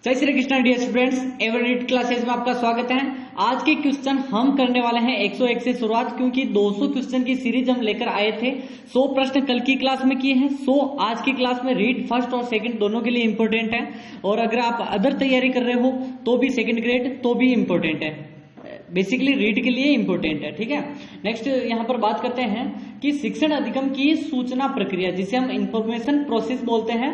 जय Shri Krishna dear students, everyday classes में आपका स्वागत है। आज के क्वेश्चन हम करने वाले हैं 101 से शुरुआत, क्योंकि 200 क्वेश्चन की सीरीज हम लेकर आए थे। 100 प्रश्न कल की क्लास में किए हैं, 100 आज की क्लास में। रीड फर्स्ट और सेकंड दोनों के लिए इंपॉर्टेंट है, और अगर आप अदर तैयारी कर रहे हो तो भी सेकंड ग्रेड तो भी इंपॉर्टेंट है। बेसिकली रीड के लिए इंपॉर्टेंट है, ठीक है। नेक्स्ट यहाँ पर बात करते हैं कि शिक्षण अधिगम की सूचना प्रक्रिया, जिसे हम इंफॉर्मेशन प्रोसेस बोलते हैं,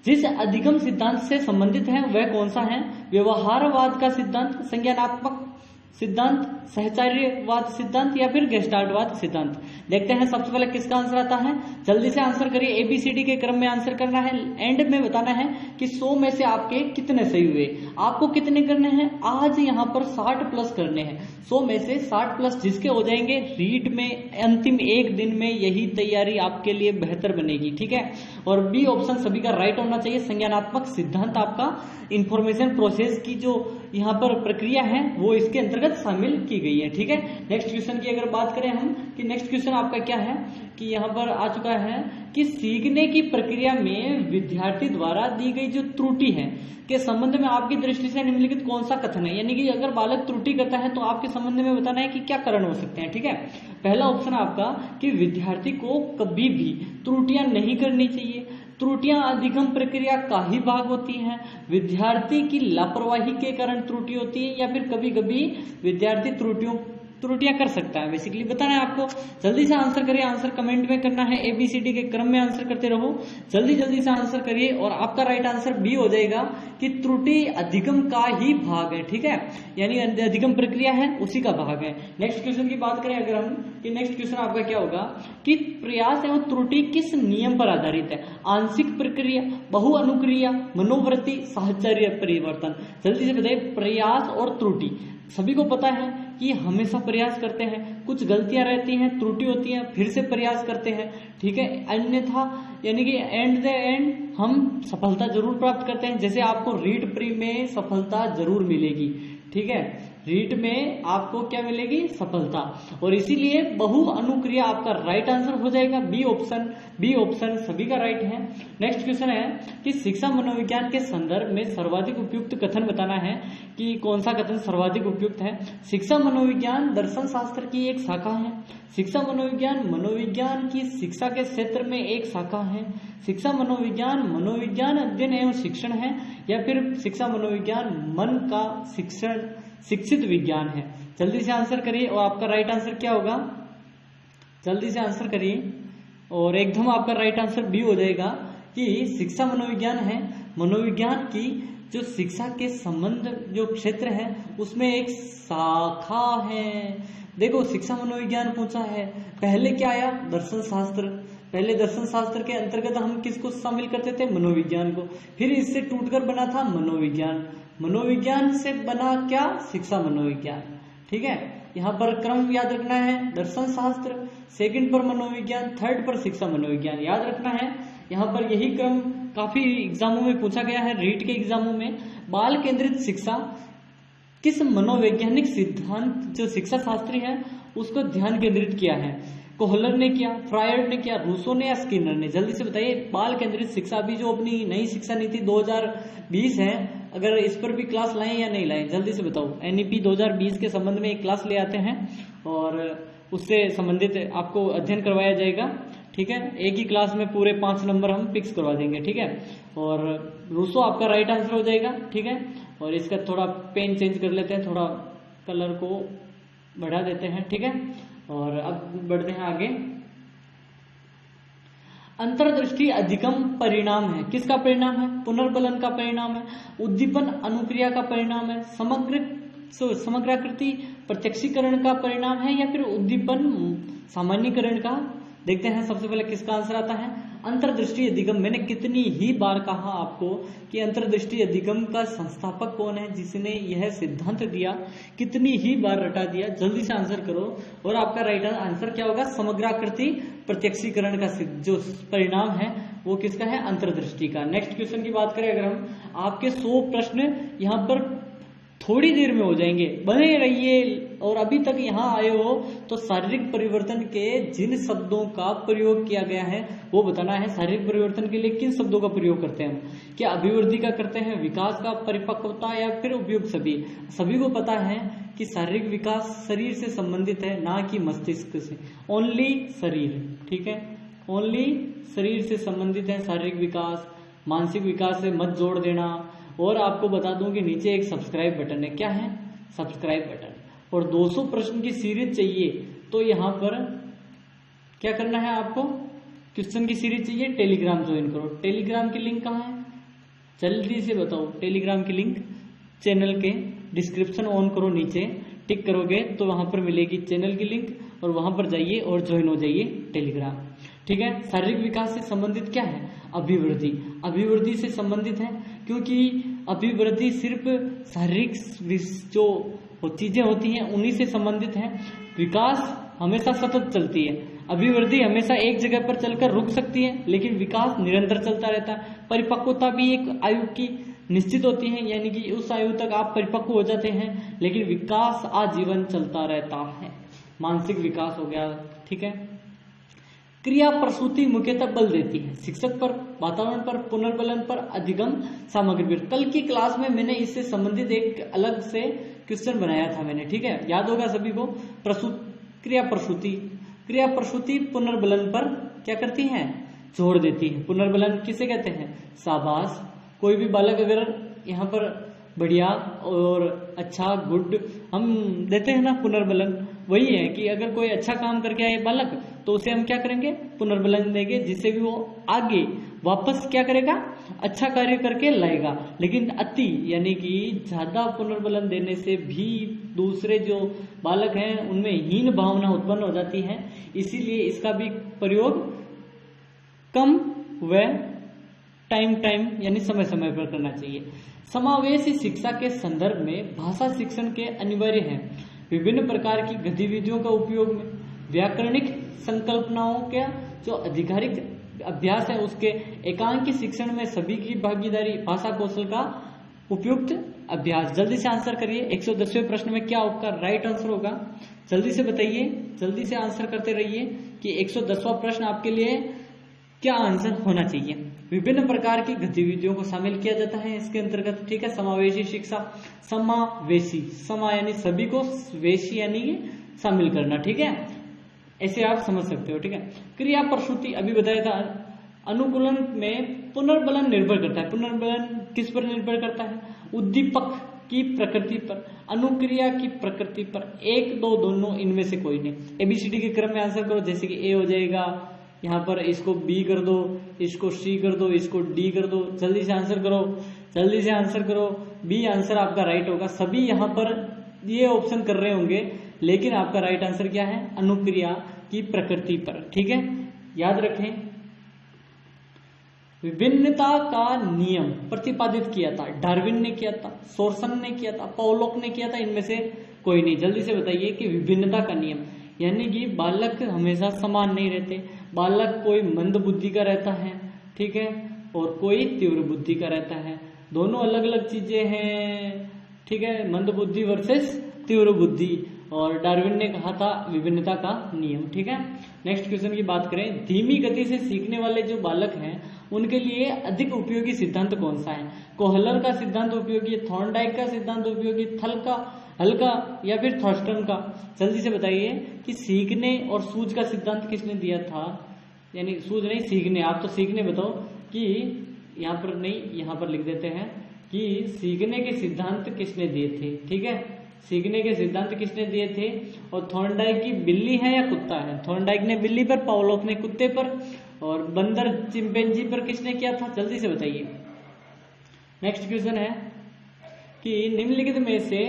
जिस अधिगम सिद्धांत से संबंधित है वह कौन सा है? व्यवहारवाद का सिद्धांत, संज्ञानात्मक सिद्धांत, सहचार्यवाद सिद्धांत या फिर गेस्टाल्टवाद सिद्धांत। देखते हैं सबसे पहले किसका आंसर आता है। जल्दी से आंसर करिए, एबीसीडी के क्रम में आंसर करना है। एंड में बताना है कि 100 में से आपके कितने सही हुए। आपको कितने करने हैं? आज यहाँ पर 60 प्लस करने हैं। 100 में से 60 प्लस जिसके हो जाएंगे, रीड में अंतिम एक दिन में यही तैयारी आपके लिए बेहतर बनेगी, ठीक है। और बी ऑप्शन सभी का राइट होना चाहिए। संज्ञानात्मक सिद्धांत आपका इंफॉर्मेशन प्रोसेस की जो यहाँ पर प्रक्रिया है वो इसके अंतर्गत शामिल की गई है, ठीक है। नेक्स्ट क्वेश्चन की अगर बात करें हम कि नेक्स्ट क्वेश्चन आपका क्या है कि यहाँ पर आ चुका है कि सीखने की प्रक्रिया में विद्यार्थी द्वारा दी गई जो त्रुटि है के संबंध में आपकी दृष्टि से निम्नलिखित कौन सा कथन है। यानी कि अगर बालक त्रुटि करता है तो आपके संबंध में बताना है कि क्या कारण हो सकते हैं, ठीक है। पहला ऑप्शन आपका कि विद्यार्थी को कभी भी त्रुटियां नहीं करनी चाहिए। त्रुटियां अधिगम प्रक्रिया का ही भाग होती हैं। विद्यार्थी की लापरवाही के कारण त्रुटि होती है, या फिर कभी कभी विद्यार्थी त्रुटियां कर सकता है। बेसिकली बताना है आपको। जल्दी से आंसर करिए, आंसर कमेंट में करना है। एबीसीडी के क्रम में आंसर करते रहो, जल्दी जल्दी से आंसर करिए। और आपका राइट आंसर बी हो जाएगा कि त्रुटि अधिगम का ही भाग है, ठीक है। यानी अधिगम प्रक्रिया है उसी का भाग है। नेक्स्ट क्वेश्चन की बात करें अगर हम कि नेक्स्ट क्वेश्चन आपका क्या होगा कि प्रयास एवं त्रुटि किस नियम पर आधारित है? आंशिक प्रक्रिया, बहु अनुक्रिया, मनोवृत्ति, साहचर्य परिवर्तन। जल्दी से बताइए। प्रयास और त्रुटि सभी को पता है कि हमेशा प्रयास करते हैं, कुछ गलतियां रहती हैं, त्रुटि होती है, फिर से प्रयास करते हैं, ठीक है। अन्यथा यानी कि एंड द एंड हम सफलता जरूर प्राप्त करते हैं। जैसे आपको रीड प्री में सफलता जरूर मिलेगी, ठीक है। रीड में आपको क्या मिलेगी? सफलता। और इसीलिए बहु अनुक्रिया आपका राइट आंसर हो जाएगा। बी ऑप्शन सभी का राइट है। नेक्स्ट क्वेश्चन है कि शिक्षा मनोविज्ञान के संदर्भ में सर्वाधिक उपयुक्त कथन बताना है कि कौन सा कथन सर्वाधिक उपयुक्त है। शिक्षा मनोविज्ञान दर्शन शास्त्र की एक शाखा है। शिक्षा मनोविज्ञान की शिक्षा के क्षेत्र में एक शाखा है। शिक्षा मनोविज्ञान अध्ययन एवं शिक्षण है, या फिर शिक्षा मनोविज्ञान मन का शिक्षित विज्ञान है। जल्दी से आंसर करिए और आपका राइट आंसर क्या होगा? जल्दी से आंसर करिए और एकदम आपका राइट आंसर बी हो जाएगा कि शिक्षा मनोविज्ञान है। मनोविज्ञान की जो शिक्षा के संबंध जो क्षेत्र है उसमें एक शाखा है। देखो, शिक्षा मनोविज्ञान पूछा है, पहले क्या आया? दर्शन शास्त्र। पहले दर्शन शास्त्र के अंतर्गत हम किसको शामिल करते थे? मनोविज्ञान को। फिर इससे टूटकर बना था मनोविज्ञान। मनोविज्ञान से बना क्या? शिक्षा मनोविज्ञान, ठीक है। यहाँ पर क्रम याद रखना है। दर्शन शास्त्र, सेकंड पर मनोविज्ञान, थर्ड पर शिक्षा मनोविज्ञान, याद रखना है। यहाँ पर यही क्रम काफी एग्जामों में पूछा गया है। रीट के एग्जामों में बाल केंद्रित शिक्षा किस मनोवैज्ञानिक सिद्धांत जो शिक्षा शास्त्री है उसको ध्यान केंद्रित किया है? कोहलर ने किया, फ्रायड ने किया, रूसो ने या स्किनर ने? जल्दी से बताइए। बाल केंद्रित शिक्षा भी जो अपनी नई शिक्षा नीति 2020 है, अगर इस पर भी क्लास लाएं या नहीं लाएं, जल्दी से बताओ। एनईपी 2020 के संबंध में एक क्लास ले आते हैं और उससे संबंधित आपको अध्ययन करवाया जाएगा, ठीक है। एक ही क्लास में पूरे 5 नंबर हम फिक्स करवा देंगे, ठीक है। और रूसो आपका राइट आंसर हो जाएगा, ठीक है। और इसका थोड़ा पेन चेंज कर लेते हैं, थोड़ा कलर को बढ़ा देते हैं, ठीक है। और अब बढ़ते हैं आगे। अंतर्दृष्टि अधिगम परिणाम है, किसका परिणाम है? पुनर्बलन का परिणाम है, उद्दीपन अनुक्रिया का परिणाम है, समग्राकृति प्रत्यक्षीकरण का परिणाम है, या फिर उद्दीपन सामान्यीकरण का? देखते हैं सबसे पहले किसका आंसर आता है। अंतर्दृष्टि अधिगम, मैंने कितनी ही बार कहा आपको कि अंतर्दृष्टि अधिगम का संस्थापक कौन है, जिसने यह सिद्धांत दिया, कितनी ही बार रटा दिया। जल्दी से आंसर करो और आपका राइट आंसर क्या होगा? समग्राकृति प्रत्यक्षीकरण का जो परिणाम है वो किसका है? अंतर्दृष्टि का। नेक्स्ट क्वेश्चन की बात करें अगर हम, आपके 100 प्रश्न यहाँ पर थोड़ी देर में हो जाएंगे, बने रहिए। और अभी तक यहाँ आए हो तो शारीरिक परिवर्तन के जिन शब्दों का प्रयोग किया गया है वो बताना है। शारीरिक परिवर्तन के लिए किन शब्दों का प्रयोग करते हैं हम? क्या अभिवृद्धि का करते हैं, विकास का, परिपक्वता, या फिर उपयुक्त? सभी को पता है कि शारीरिक विकास शरीर से संबंधित है, ना कि मस्तिष्क से। ओनली शरीर, ठीक है, ओनली शरीर से संबंधित है शारीरिक विकास। मानसिक विकास से मत जोड़ देना। और आपको बता दूं कि नीचे एक सब्सक्राइब बटन है। क्या है? Subscribe button. और 200 प्रश्न की सीरीज चाहिए तो यहाँ पर क्या करना है आपको? क्वेश्चन की सीरीज चाहिए, टेलीग्राम ज्वाइन करो। टेलीग्राम की लिंक कहाँ है? जल्दी से बताओ। टेलीग्राम की लिंक चैनल के डिस्क्रिप्शन ऑन करो, नीचे टिक करोगे तो वहां पर मिलेगी चैनल की लिंक, और वहां पर जाइए और ज्वाइन हो जाइए टेलीग्राम। ठीक है। शारीरिक विकास से संबंधित क्या है? अभिवृद्धि। अभिवृद्धि से संबंधित है क्योंकि अभिवृद्धि सिर्फ शारीरिक जो चीजें होती हैं उन्हीं से संबंधित है। विकास हमेशा सतत चलती है। अभिवृद्धि हमेशा एक जगह पर चलकर रुक सकती है, लेकिन विकास निरंतर चलता रहता है। परिपक्वता भी एक आयु की निश्चित होती है, यानी कि उस आयु तक आप परिपक्व हो जाते हैं, लेकिन विकास आजीवन चलता रहता है। मानसिक विकास हो गया, ठीक है। क्रिया प्रसूति मुख्यतः बल देती है शिक्षक पर, वातावरण पर, पुनर्बलन पर, अधिगम सामग्री पर। कल की क्लास में मैंने इससे संबंधित एक अलग से क्वेश्चन बनाया था मैंने, ठीक है, याद होगा सभी को। क्रिया प्रसूति पुनर्बलन पर क्या करती है? जोर देती है। पुनर्बलन किसे कहते हैं? शाबाश। कोई भी बालक अगर यहाँ पर बढ़िया और अच्छा, गुड हम देते हैं ना पुनर्बलन, वही है कि अगर कोई अच्छा काम करके आए बालक तो उसे हम क्या करेंगे? पुनर्बलन देंगे, जिससे भी वो आगे वापस क्या करेगा? अच्छा कार्य करके लाएगा। लेकिन अति यानी कि ज्यादा पुनर्बलन देने से भी दूसरे जो बालक हैं उनमें हीन भावना उत्पन्न हो जाती है। इसीलिए इसका भी प्रयोग कम व टाइम यानी समय समय पर करना चाहिए। समावेशी शिक्षा के संदर्भ में भाषा शिक्षण के अनिवार्य है। विभिन्न प्रकार की गतिविधियों का उपयोग में व्याकरणिक संकल्पनाओं का जो आधिकारिक अभ्यास है उसके एकांकी शिक्षण में सभी की भागीदारी, भाषा कौशल का उपयुक्त अभ्यास। जल्दी से आंसर करिए। 110वें प्रश्न में क्या आपका राइट आंसर होगा? जल्दी से बताइए, जल्दी से आंसर करते रहिए कि 110वां प्रश्न आपके लिए क्या आंसर होना चाहिए। विभिन्न प्रकार की गतिविधियों को शामिल किया जाता है इसके अंतर्गत, ठीक है। समावेशी शिक्षा, समावेशी, समा यानी सभी को, वेशी यानी शामिल करना, ठीक है, ऐसे आप समझ सकते हो, ठीक है। क्रिया प्रसूति अभी बताया था। अनुकूलन में पुनर्बलन निर्भर करता है। पुनर्बलन किस पर निर्भर करता है? उद्दीपक की प्रकृति पर, अनुक्रिया की प्रकृति पर। एक दो दोनों, इनमें से कोई नहीं। एबीसीडी के क्रम में आंसर करो, जैसे कि ए हो जाएगा, यहाँ पर इसको बी कर दो, इसको सी कर दो, इसको डी कर दो। जल्दी से आंसर करो, जल्दी से आंसर करो। बी आंसर आपका राइट होगा। सभी यहाँ पर ये ऑप्शन कर रहे होंगे, लेकिन आपका राइट आंसर क्या है? अनुक्रिया की प्रकृति पर, ठीक है, याद रखें। विभिन्नता का नियम प्रतिपादित किया था, डार्विन ने किया था, सोर्सन ने किया था, पॉलोक ने किया था, इनमें से कोई नहीं। जल्दी से बताइए कि विभिन्नता का नियम यानी कि बालक हमेशा समान नहीं रहते। बालक कोई मंद बुद्धि का रहता है, ठीक है, और कोई तीव्र बुद्धि का रहता है। दोनों अलग अलग चीजें हैं, ठीक है, मंद बुद्धि वर्सेस तीव्र बुद्धि। और डार्विन ने कहा था विभिन्नता का नियम, ठीक है। नेक्स्ट क्वेश्चन की बात करें। धीमी गति से सीखने वाले जो बालक हैं उनके लिए अधिक उपयोगी सिद्धांत कौन सा है? कोहलर का सिद्धांत उपयोगी, थॉर्नडाइक का सिद्धांत उपयोगी, हल्का या फिर थॉर्स्टन का? जल्दी से बताइए कि सीखने और सूझ का सिद्धांत किसने दिया था? यानी सूझ नहीं, सीखने। आप तो सीखने बताओ कि यहाँ पर नहीं, यहाँ पर लिख देते हैं कि सीखने के सिद्धांत किसने दिए थे, ठीक है। सीखने के सिद्धांत किसने दिए थे? और थॉर्नडाइक की बिल्ली है या कुत्ता है? थॉर्नडाइक ने बिल्ली पर, पावलोव ने कुत्ते पर, और बंदर चिंपैंजी पर किसने किया था? जल्दी से बताइए। नेक्स्ट क्वेश्चन है कि निम्नलिखित में से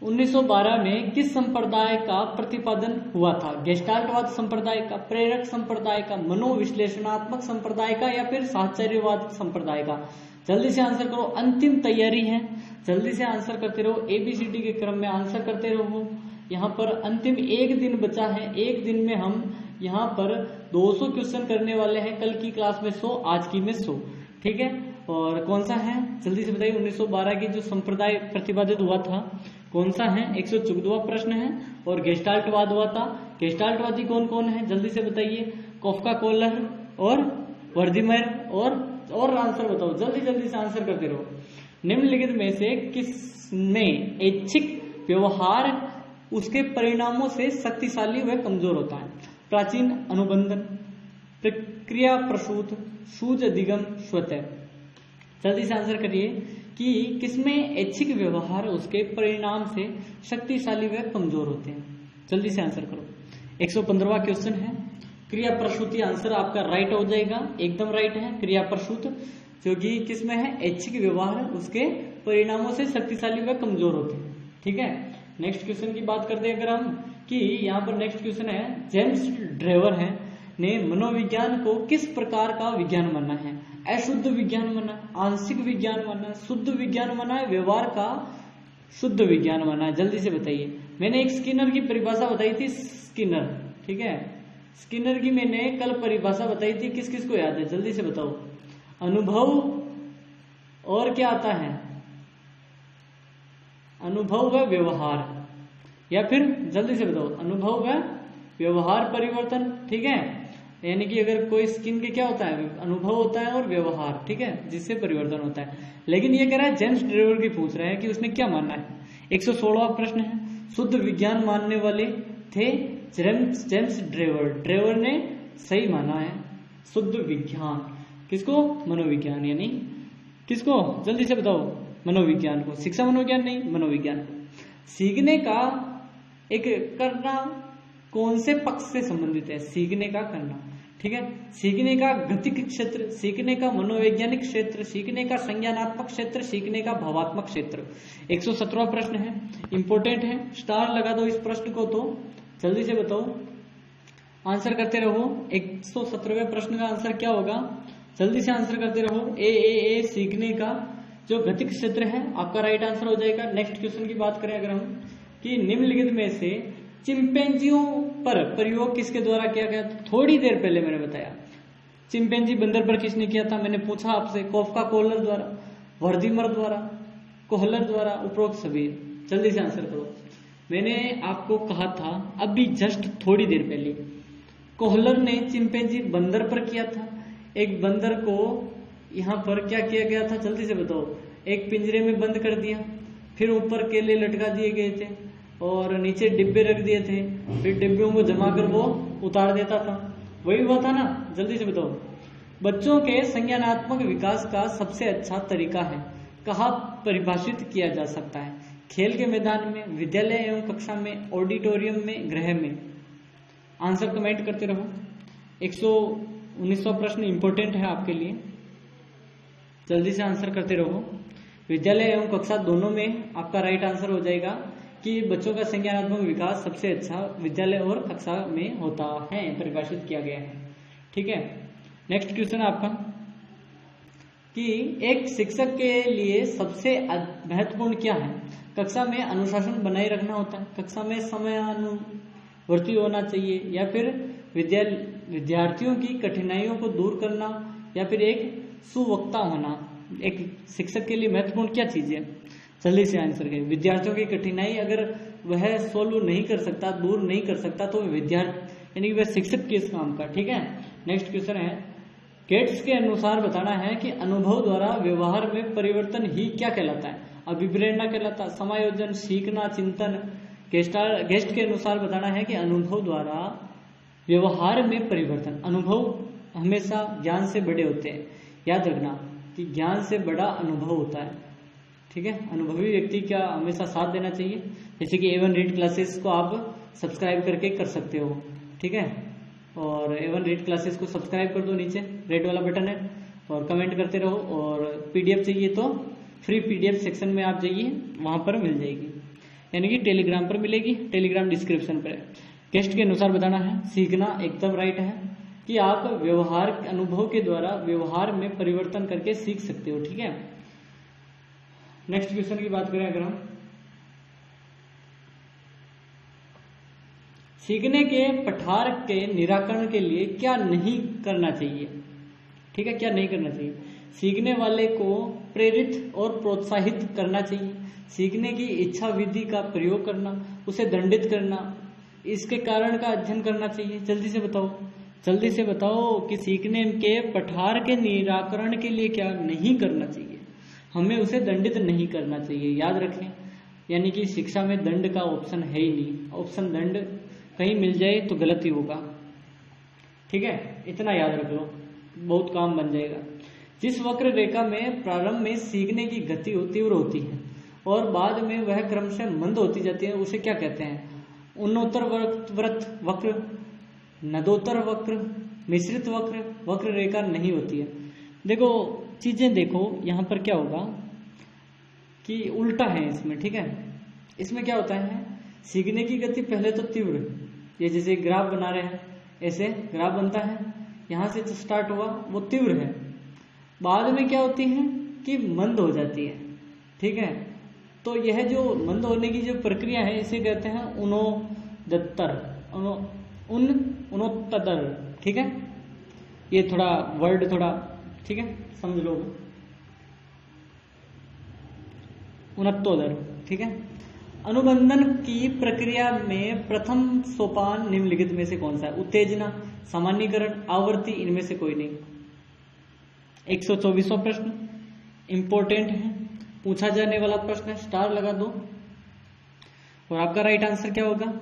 1912 में किस संप्रदाय का प्रतिपादन हुआ था? गेस्टाल्टवाद संप्रदाय का, प्रेरक संप्रदाय का, मनोविश्लेषणात्मक संप्रदाय का, या फिर साहचर्यवाद संप्रदाय का? जल्दी से आंसर करो, अंतिम तैयारी है। जल्दी से आंसर करते रहो, एबीसीडी के क्रम में आंसर करते रहो। यहाँ पर अंतिम एक दिन बचा है। एक दिन में हम यहाँ पर 200 क्वेश्चन करने वाले हैं। कल की क्लास में 100, आज की में 100, ठीक है। और कौन सा है जल्दी से बताइए। 1912 की जो संप्रदाय प्रतिपादित हुआ था कौन सा है, 114वां प्रश्न है। और गेस्टाल्टवाद हुआ था। गेस्टाल्टवादी कौन कौन है जल्दी से बताइए। काफ्का, कोहलर और वर्दीमेयर। और आंसर बताओ, जल्दी जल्दी से आंसर करते रहो। निम्नलिखित में से किसमें ऐच्छिक व्यवहार उसके परिणामों से शक्तिशाली व कमजोर होता है। प्राचीन अनुबंधन, प्रक्रिया प्रसूत, सूज अधिगम, स्वतः। जल्दी से आंसर करिए कि किसमें ऐच्छिक व्यवहार उसके परिणाम से शक्तिशाली व कमजोर होते हैं। जल्दी से आंसर करो। 115वां क्वेश्चन है क्रिया प्रसूति। आंसर आपका राइट हो जाएगा, एकदम राइट है क्रिया प्रसूत, जो कि किसमें है ऐच्छिक व्यवहार उसके परिणामों से शक्तिशाली व कमजोर होते हैं। ठीक है, नेक्स्ट क्वेश्चन की बात करते हैं अगर हम कि यहाँ पर नेक्स्ट क्वेश्चन है जेम्स ड्रेवर है ने मनोविज्ञान को किस प्रकार का विज्ञान माना है। अशुद्ध विज्ञान माना, आंशिक विज्ञान माना, शुद्ध विज्ञान माना है, व्यवहार का शुद्ध विज्ञान माना है। जल्दी से बताइए। मैंने एक स्किनर की परिभाषा बताई थी, स्किनर, ठीक है, स्किनर की मैंने कल परिभाषा बताई थी, किस किस को याद है जल्दी से बताओ। अनुभव और क्या आता है, अनुभव व व्यवहार, या फिर जल्दी से बताओ अनुभव व व्यवहार परिवर्तन। ठीक है, यानी कि अगर कोई स्किन के क्या होता है, अनुभव होता है और व्यवहार, ठीक है, जिससे परिवर्तन होता है। लेकिन ये कह रहा है जेम्स ड्रेवर की पूछ रहा है कि उसने क्या मानना है। 116वां प्रश्न है शुद्ध विज्ञान मानने वाले थे जेम्स ड्रेवर। ड्रेवर ने सही माना है शुद्ध विज्ञान, किसको, मनोविज्ञान, यानी किसको जल्दी से बताओ, मनोविज्ञान को, शिक्षा मनोविज्ञान नहीं, मनोविज्ञान को। सीखने का एक करना कौन से पक्ष से संबंधित है, सीखने का करना, ठीक है, सीखने का गतिक क्षेत्र, सीखने का मनोवैज्ञानिक क्षेत्र, सीखने का संज्ञानात्मक क्षेत्र, सीखने का भावात्मक क्षेत्र। 117वां प्रश्न है, इंपॉर्टेंट है, स्टार लगा दो इस प्रश्न को, तो जल्दी से बताओ, आंसर करते रहो। 117वें प्रश्न का आंसर क्या होगा, जल्दी से आंसर करते रहो। ए सीखने का जो गतिक क्षेत्र है आपका राइट आंसर हो जाएगा। नेक्स्ट क्वेश्चन की बात करें अगर हम कि निम्नलिखित में से चिंपैंजियों पर प्रयोग किसके द्वारा किया गया। थोड़ी देर पहले मैंने बताया चिंपैंजी बंदर पर किसने किया था, मैंने पूछा आपसे, काफ्का, कोहलर द्वारा, वर्दीमर द्वारा, कोहलर द्वारा, उपरोक्त सभी। जल्दी से आंसर करो। मैंने आपको कहा था अभी जस्ट थोड़ी देर पहले, कोहलर ने चिंपैंजी बंदर पर किया था। एक बंदर को यहाँ पर क्या किया गया था जल्दी से बताओ, एक पिंजरे में बंद कर दिया, फिर ऊपर केले लटका दिए गए थे और नीचे डिब्बे रख दिए थे, फिर डिब्बों को जमा कर वो उतार देता था, वही हुआ था ना, जल्दी से बताओ। बच्चों के संज्ञानात्मक विकास का सबसे अच्छा तरीका है कहाँ परिभाषित किया जा सकता है, खेल के मैदान में, विद्यालय एवं कक्षा में, ऑडिटोरियम में, गृह में। आंसर कमेंट करते रहो। 119वां प्रश्न इंपॉर्टेंट है आपके लिए, जल्दी से आंसर करते रहो। विद्यालय एवं कक्षा दोनों में आपका राइट आंसर हो जाएगा कि बच्चों का संज्ञानात्मक विकास सबसे अच्छा विद्यालय और कक्षा में होता है, परिभाषित किया गया है। ठीक है, नेक्स्ट क्वेश्चन आपका कि एक शिक्षक के लिए सबसे महत्वपूर्ण क्या है। कक्षा में अनुशासन बनाए रखना होता है, कक्षा में समयानुवर्ती होना चाहिए, या फिर विद्यार्थियों की कठिनाइयों को दूर करना, या फिर एक सुवक्ता होना। एक शिक्षक के लिए महत्वपूर्ण क्या चीज है, जल्दी से आंसर करें। विद्यार्थियों की कठिनाई अगर वह सोल्व नहीं कर सकता, दूर नहीं कर सकता, तो विद्यार्थी यानी कि वह शिक्षक किस काम का। ठीक है, नेक्स्ट क्वेश्चन है गेट्स के अनुसार बताना है कि अनुभव द्वारा व्यवहार में परिवर्तन ही क्या कहलाता है। अभिप्रेरणा कहलाता, समायोजन, सीखना, चिंतन। गेस्ट के अनुसार बताना है कि अनुभव द्वारा व्यवहार में परिवर्तन, अनुभव हमेशा ज्ञान से बड़े होते हैं, याद रखना कि ज्ञान से बड़ा अनुभव होता है। ठीक है, अनुभवी व्यक्ति का हमेशा साथ देना चाहिए। जैसे कि A1 रीड क्लासेस को आप सब्सक्राइब करके कर सकते हो। ठीक है, और A1 रीड क्लासेस को सब्सक्राइब कर दो, नीचे रेड वाला बटन है, और कमेंट करते रहो। और PDF चाहिए तो फ्री PDF सेक्शन में आप जाइए, वहां पर मिल जाएगी, यानी कि टेलीग्राम पर मिलेगी, टेलीग्राम डिस्क्रिप्शन पर है। गेस्ट के अनुसार बताना है, सीखना एकदम राइट है कि आप व्यवहार अनुभव के द्वारा व्यवहार में परिवर्तन करके सीख सकते हो। ठीक है, नेक्स्ट क्वेश्चन की बात करें अगर हम, सीखने के पठार के निराकरण के लिए क्या नहीं करना चाहिए। ठीक है, क्या नहीं करना चाहिए। सीखने वाले को प्रेरित और प्रोत्साहित करना चाहिए, सीखने की इच्छा विधि का प्रयोग करना, उसे दंडित करना, इसके कारण का अध्ययन करना चाहिए। जल्दी से बताओ कि सीखने के पठार के निराकरण के लिए क्या नहीं करना चाहिए, हमें उसे दंडित नहीं करना चाहिए। याद रखें, यानी कि शिक्षा में दंड का ऑप्शन है ही नहीं, ऑप्शन दंड कहीं मिल जाए तो गलत ही होगा। ठीक है, इतना याद रख लो, बहुत काम बन जाएगा। जिस वक्र रेखा में प्रारंभ में सीखने की गति तीव्र होती है और बाद में वह क्रम से मंद होती जाती है, उसे क्या कहते हैं? उन्नोत्तर वक्र, नदोत्तर वक्र, मिश्रित वक्र, वक्र रेखा नहीं होती है। देखो चीजें देखो, यहाँ पर क्या होगा कि उल्टा है इसमें। ठीक है, इसमें क्या होता है, सीखने की गति पहले तो तीव्र, ये जैसे ग्राफ बना रहे हैं ऐसे ग्राफ बनता है, यहाँ से जो स्टार्ट हुआ वो तीव्र है, बाद में क्या होती है कि मंद हो जाती है। ठीक है, तो यह जो मंद होने की जो प्रक्रिया है इसे कहते हैं उन्नोत्तर। ठीक है, ये थोड़ा वर्ड थोड़ा ठीक है समझ लो, उन्नतोदर। ठीक है, अनुबंधन की प्रक्रिया में प्रथम सोपान निम्नलिखित में से कौन सा है? उत्तेजना, सामान्यीकरण, आवृत्ति, इनमें से कोई नहीं। 124वां प्रश्न इंपॉर्टेंट है, पूछा जाने वाला प्रश्न है, स्टार लगा दो। और आपका राइट आंसर क्या होगा?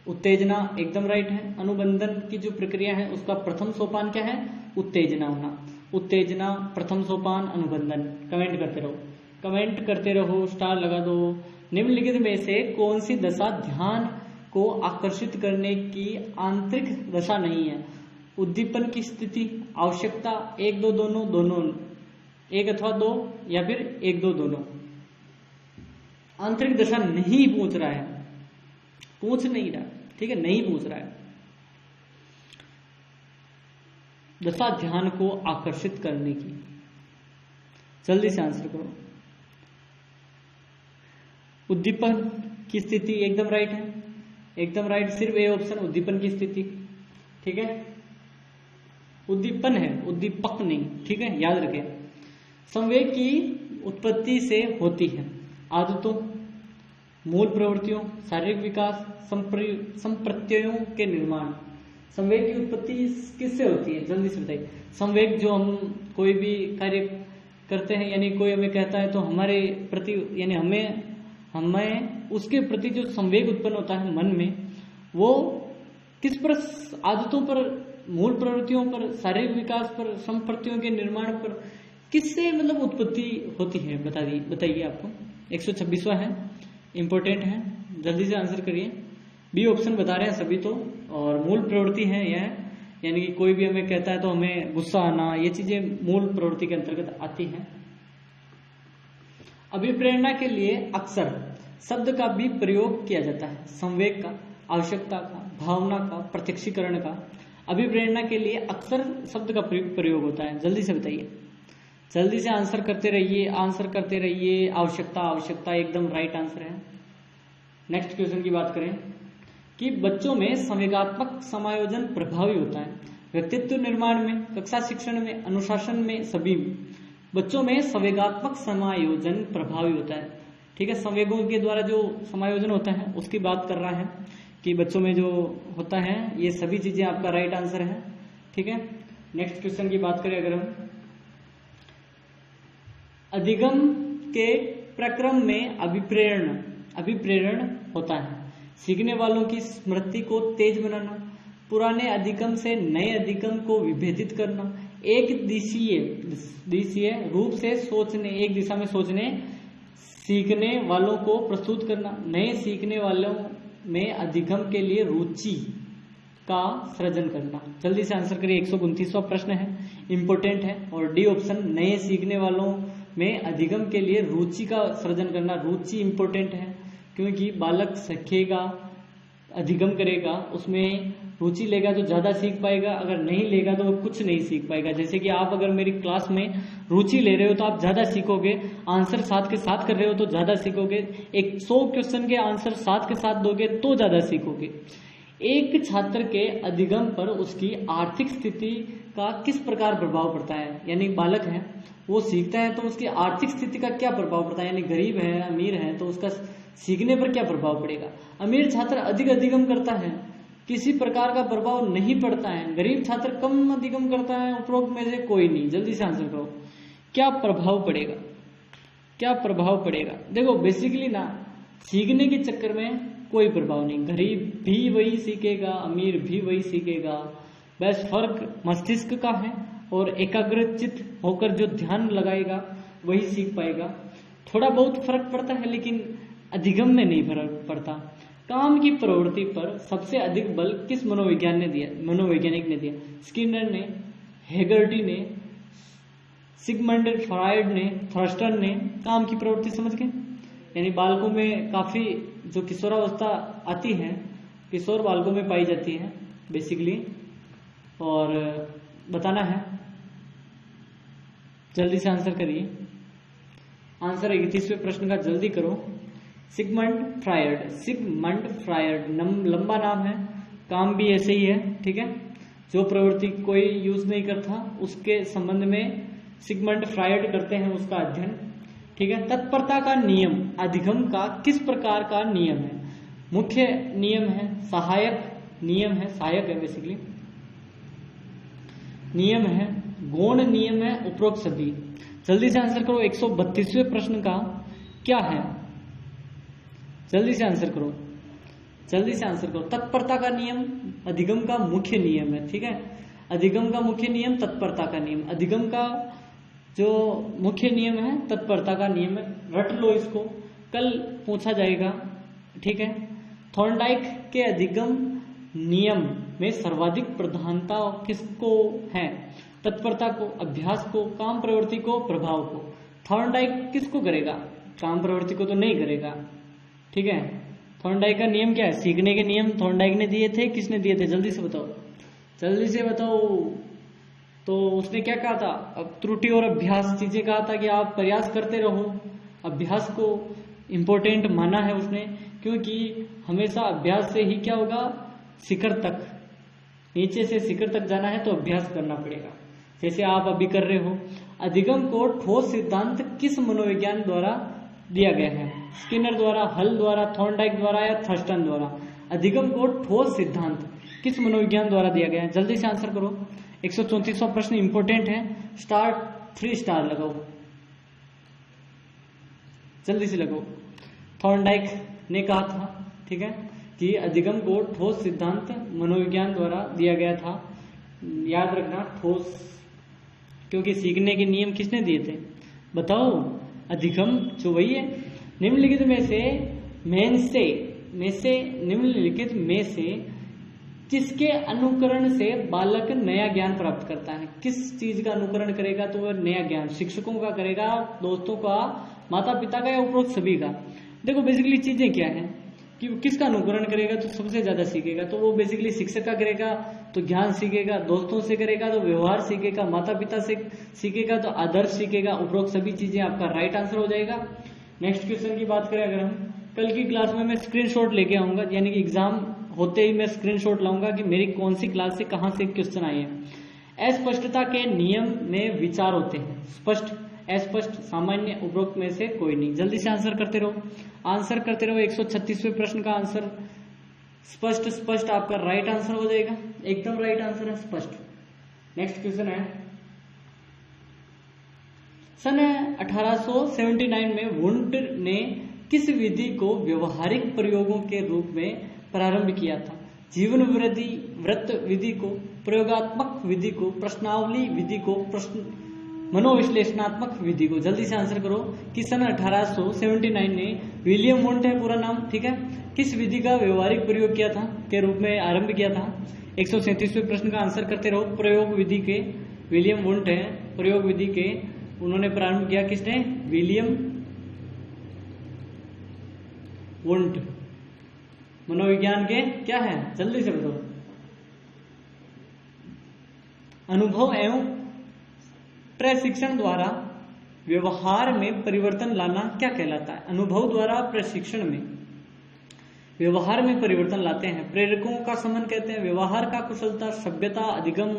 उत्तेजना, एकदम राइट है। अनुबंधन की जो प्रक्रिया है उसका प्रथम सोपान क्या है? उत्तेजना होना। उत्तेजना प्रथम सोपान, अनुबंधन। कमेंट करते रहो, स्टार लगा दो। निम्नलिखित में से कौन सी दशा ध्यान को आकर्षित करने की आंतरिक दशा नहीं है? उद्दीपन की स्थिति, आवश्यकता, 1 2 दोनों, 1 अथवा 2 या फिर 1 2 दोनों। आंतरिक दशा नहीं पूछ रहा है, पूछ नहीं रहा। ठीक है, नहीं पूछ रहा है। दशा ध्यान को आकर्षित करने की। जल्दी से आंसर करो। उद्दीपन की स्थिति एकदम राइट है, एकदम राइट, सिर्फ ए ऑप्शन उद्दीपन की स्थिति। ठीक है, उद्दीपन है, उद्दीपक नहीं। ठीक है, याद रखें। संवेग की उत्पत्ति से होती है आदतों, मूल प्रवृत्तियों, शारीरिक विकास, संप्रत्ययों के निर्माण। संवेग की उत्पत्ति किससे होती है? जल्दी से बताइए। संवेग जो हम कोई भी कार्य करते हैं, यानी कोई हमें कहता है तो हमारे प्रति, यानी हमें उसके प्रति जो संवेग उत्पन्न होता है मन में, वो किस पर? आदतों पर, मूल प्रवृत्तियों पर, शारीरिक विकास पर, संप्रत्ययों के निर्माण पर, किससे मतलब उत्पत्ति होती है? बताइए आपको। 126वां है, इंपॉर्टेंट है, जल्दी से आंसर करिए। बी ऑप्शन बता रहे हैं सभी तो, और मूल प्रवृत्ति है यह, यानी कि कोई भी हमें कहता है तो हमें गुस्सा आना, ये चीजें मूल प्रवृत्ति के अंतर्गत आती हैं। अभिप्रेरणा के लिए अक्सर शब्द का भी प्रयोग किया जाता है, संवेग का, आवश्यकता का, भावना का, प्रत्यक्षीकरण का। अभिप्रेरणा के लिए अक्सर शब्द का प्रयोग होता है। जल्दी से बताइए, जल्दी से आंसर करते रहिए। आवश्यकता एकदम राइट आंसर है। नेक्स्ट क्वेश्चन की बात करें कि बच्चों में संवेगात्मक समायोजन प्रभावी होता है व्यक्तित्व निर्माण में, कक्षा शिक्षण में, अनुशासन में, सभी बच्चों में संवेगात्मक समायोजन प्रभावी होता है। ठीक है, संवेगों के द्वारा जो समायोजन होता है उसकी बात कर रहा है कि बच्चों में जो होता है, ये सभी चीजें आपका राइट आंसर है। ठीक है, नेक्स्ट क्वेश्चन की बात करें अगर हम, अधिगम के प्रक्रम में अभिप्रेरण होता है सीखने वालों की स्मृति को तेज बनाना, पुराने अधिगम से नए अधिगम को विभेदित करना, एक दिशीय रूप से सोचने, एक दिशा में सोचने सीखने वालों को प्रस्तुत करना, नए सीखने वालों में अधिगम के लिए रुचि का सृजन करना। जल्दी से आंसर करिए। 129वां प्रश्न है, इंपोर्टेंट है। और डी ऑप्शन, नए सीखने वालों में अधिगम के लिए रुचि का सृजन करना। रुचि इंपोर्टेंट है क्योंकि बालक सीखेगा, अधिगम करेगा, उसमें रुचि लेगा तो ज्यादा सीख पाएगा, अगर नहीं लेगा तो वो कुछ नहीं सीख पाएगा। जैसे कि आप अगर मेरी क्लास में रुचि ले रहे हो तो आप ज्यादा सीखोगे, आंसर साथ के साथ कर रहे हो तो ज्यादा सीखोगे, 100 क्वेश्चन के आंसर साथ के साथ दोगे तो ज्यादा सीखोगे। एक छात्र के अधिगम पर उसकी आर्थिक स्थिति का किस प्रकार प्रभाव पड़ता है। यानी बालक है वो सीखता है तो उसकी आर्थिक स्थिति का क्या प्रभाव पड़ता है, यानी गरीब है अमीर है तो उसका सीखने पर क्या प्रभाव पड़ेगा। अमीर छात्र अधिक अधिगम करता है, किसी प्रकार का प्रभाव नहीं पड़ता है। गरीब छात्र कम अधिगम करता है, उपरोक्त में से कोई नहीं। जल्दी से आंसर करो, क्या प्रभाव पड़ेगा, क्या प्रभाव पड़ेगा। देखो बेसिकली ना, सीखने के चक्कर में कोई प्रभाव नहीं, गरीब भी वही सीखेगा अमीर भी वही सीखेगा, बस फर्क मस्तिष्क का है और एकाग्रचित होकर जो ध्यान लगाएगा वही सीख पाएगा। थोड़ा बहुत फर्क पड़ता है लेकिन अधिगम में नहीं फर्क पड़ता। काम की प्रवृत्ति पर सबसे अधिक बल किस मनोवैज्ञानिक ने दिया। स्किनर ने, हेगर्टी ने, सिगमंड फ्रायड ने, थर्स्टन ने। काम की प्रवृत्ति समझ गए, यानी बालकों में काफी जो किशोरावस्था आती है, किशोर बालकों में पाई जाती है बेसिकली, और बताना है। जल्दी से आंसर करिए, आंसर 31वें प्रश्न का जल्दी करो। सिगमंड फ्रायड लंबा नाम है, काम भी ऐसे ही है, ठीक है। जो प्रवृत्ति कोई यूज नहीं करता उसके संबंध में सिगमंड फ्रायड करते हैं उसका अध्ययन, ठीक है। तत्परता का नियम अधिगम का किस प्रकार का नियम है। मुख्य नियम है, सहायक नियम है, सहायक है बेसिकली, नियम है, गौण नियम है, उपरोक्त सभी। जल्दी से आंसर करो, 132वें प्रश्न का क्या है। जल्दी से आंसर करो, जल्दी से आंसर करो। तत्परता का नियम अधिगम का मुख्य नियम है, ठीक है। अधिगम का मुख्य नियम तत्परता का नियम, अधिगम का जो मुख्य नियम है तत्परता का नियम है। रट लो इसको, कल पूछा जाएगा, ठीक है। थॉर्नडाइक के अधिगम नियम में सर्वाधिक प्रधानता किसको है। तत्परता को, अभ्यास को, काम प्रवृत्ति को, प्रभाव को। थॉर्नडाइक किसको करेगा, काम प्रवृत्ति को तो नहीं करेगा, ठीक है। थॉर्नडाइक का नियम क्या है, सीखने के नियम थॉर्नडाइक ने दिए थे, किसने दिए थे, जल्दी से बताओ, जल्दी से बताओ। तो उसने क्या कहा था, अब त्रुटि और अभ्यास चीजें कहा था कि आप प्रयास करते रहो। अभ्यास को इंपॉर्टेंट माना है उसने, क्योंकि हमेशा अभ्यास से ही क्या होगा, शिखर तक, नीचे से शिखर तक जाना है तो अभ्यास करना पड़ेगा, जैसे आप अभी कर रहे हो। अधिगम को ठोस सिद्धांत किस मनोविज्ञान द्वारा दिया गया है। स्किनर द्वारा, हल द्वारा, थॉर्नडाइक द्वारा या थर्स्टन द्वारा। अधिगम को ठोस सिद्धांत किस मनोविज्ञान द्वारा दिया गया है। जल्दी से आंसर करो, 134वां प्रश्न इंपॉर्टेंट है। स्टार 3 स्टार लगाओ, जल्दी से लगाओ। थॉर्नडाइक ने कहा था, ठीक है, कि अधिगम को ठोस सिद्धांत मनोविज्ञान द्वारा दिया गया था। याद रखना ठोस, क्योंकि सीखने के नियम किसने दिए थे, बताओ। अधिगम जो वही है, निम्नलिखित में से किसके अनुकरण से बालक नया ज्ञान प्राप्त करता है। किस चीज का अनुकरण करेगा तो वह नया ज्ञान, शिक्षकों का करेगा, दोस्तों का, माता पिता का, या उपरोक्त सभी का। देखो बेसिकली चीजें क्या है कि किसका अनुकरण करेगा तो सबसे ज्यादा सीखेगा, तो वो बेसिकली शिक्षक का करेगा तो ज्ञान सीखेगा, दोस्तों से करेगा तो व्यवहार सीखेगा, माता पिता से सीखेगा तो आदर्श सीखेगा। उपरोक्त सभी चीजें आपका राइट आंसर हो जाएगा। नेक्स्ट क्वेश्चन की बात करें अगर हम, कल की क्लास में मैं स्क्रीनशॉट लेके आऊंगा, यानी कि एग्जाम होते ही मैं स्क्रीनशॉट लाऊंगा कि मेरी कौन सी क्लास से कहां से क्वेश्चन आए हैं। अस्पष्टता के नियम में विचार होते हैं, स्पष्ट, अस्पष्ट, सामान्य, उपरोक्त में से कोई नहीं। जल्दी से आंसर करते रहो, आंसर करते रहो। 136वें प्रश्न का आंसर स्पष्ट, स्पष्ट आपका राइट आंसर हो जाएगा, एकदम राइट आंसर है स्पष्ट। नेक्स्ट क्वेश्चन है, सन 1879 में वुंट ने किस विधि को व्यवहारिक प्रयोगों के रूप में प्रारंभ किया था। जीवन वृद्धि व्रत विधि को, प्रयोगात्मक विधि को, प्रश्नावली विधि को, मनोविश्लेषणात्मक विधि को। जल्दी से आंसर करो कि सन 1879 ने विलियम वुंट है पूरा नाम, ठीक है, किस विधि का व्यवहारिक प्रयोग किया था, के रूप में आरंभ किया था। 137वें प्रश्न का आंसर करते रहो। प्रयोग विधि के विलियम वुंट है, प्रयोग विधि के उन्होंने प्रारंभ किया, किसने, विलियम वुंट। मनोविज्ञान के क्या है, जल्दी से बताओ। अनुभव एवं प्रशिक्षण द्वारा व्यवहार में परिवर्तन लाना क्या कहलाता है। अनुभव द्वारा प्रशिक्षण में व्यवहार में परिवर्तन लाते हैं। प्रेरकों का समन कहते हैं व्यवहार का कुशलता, सभ्यता, अधिगम।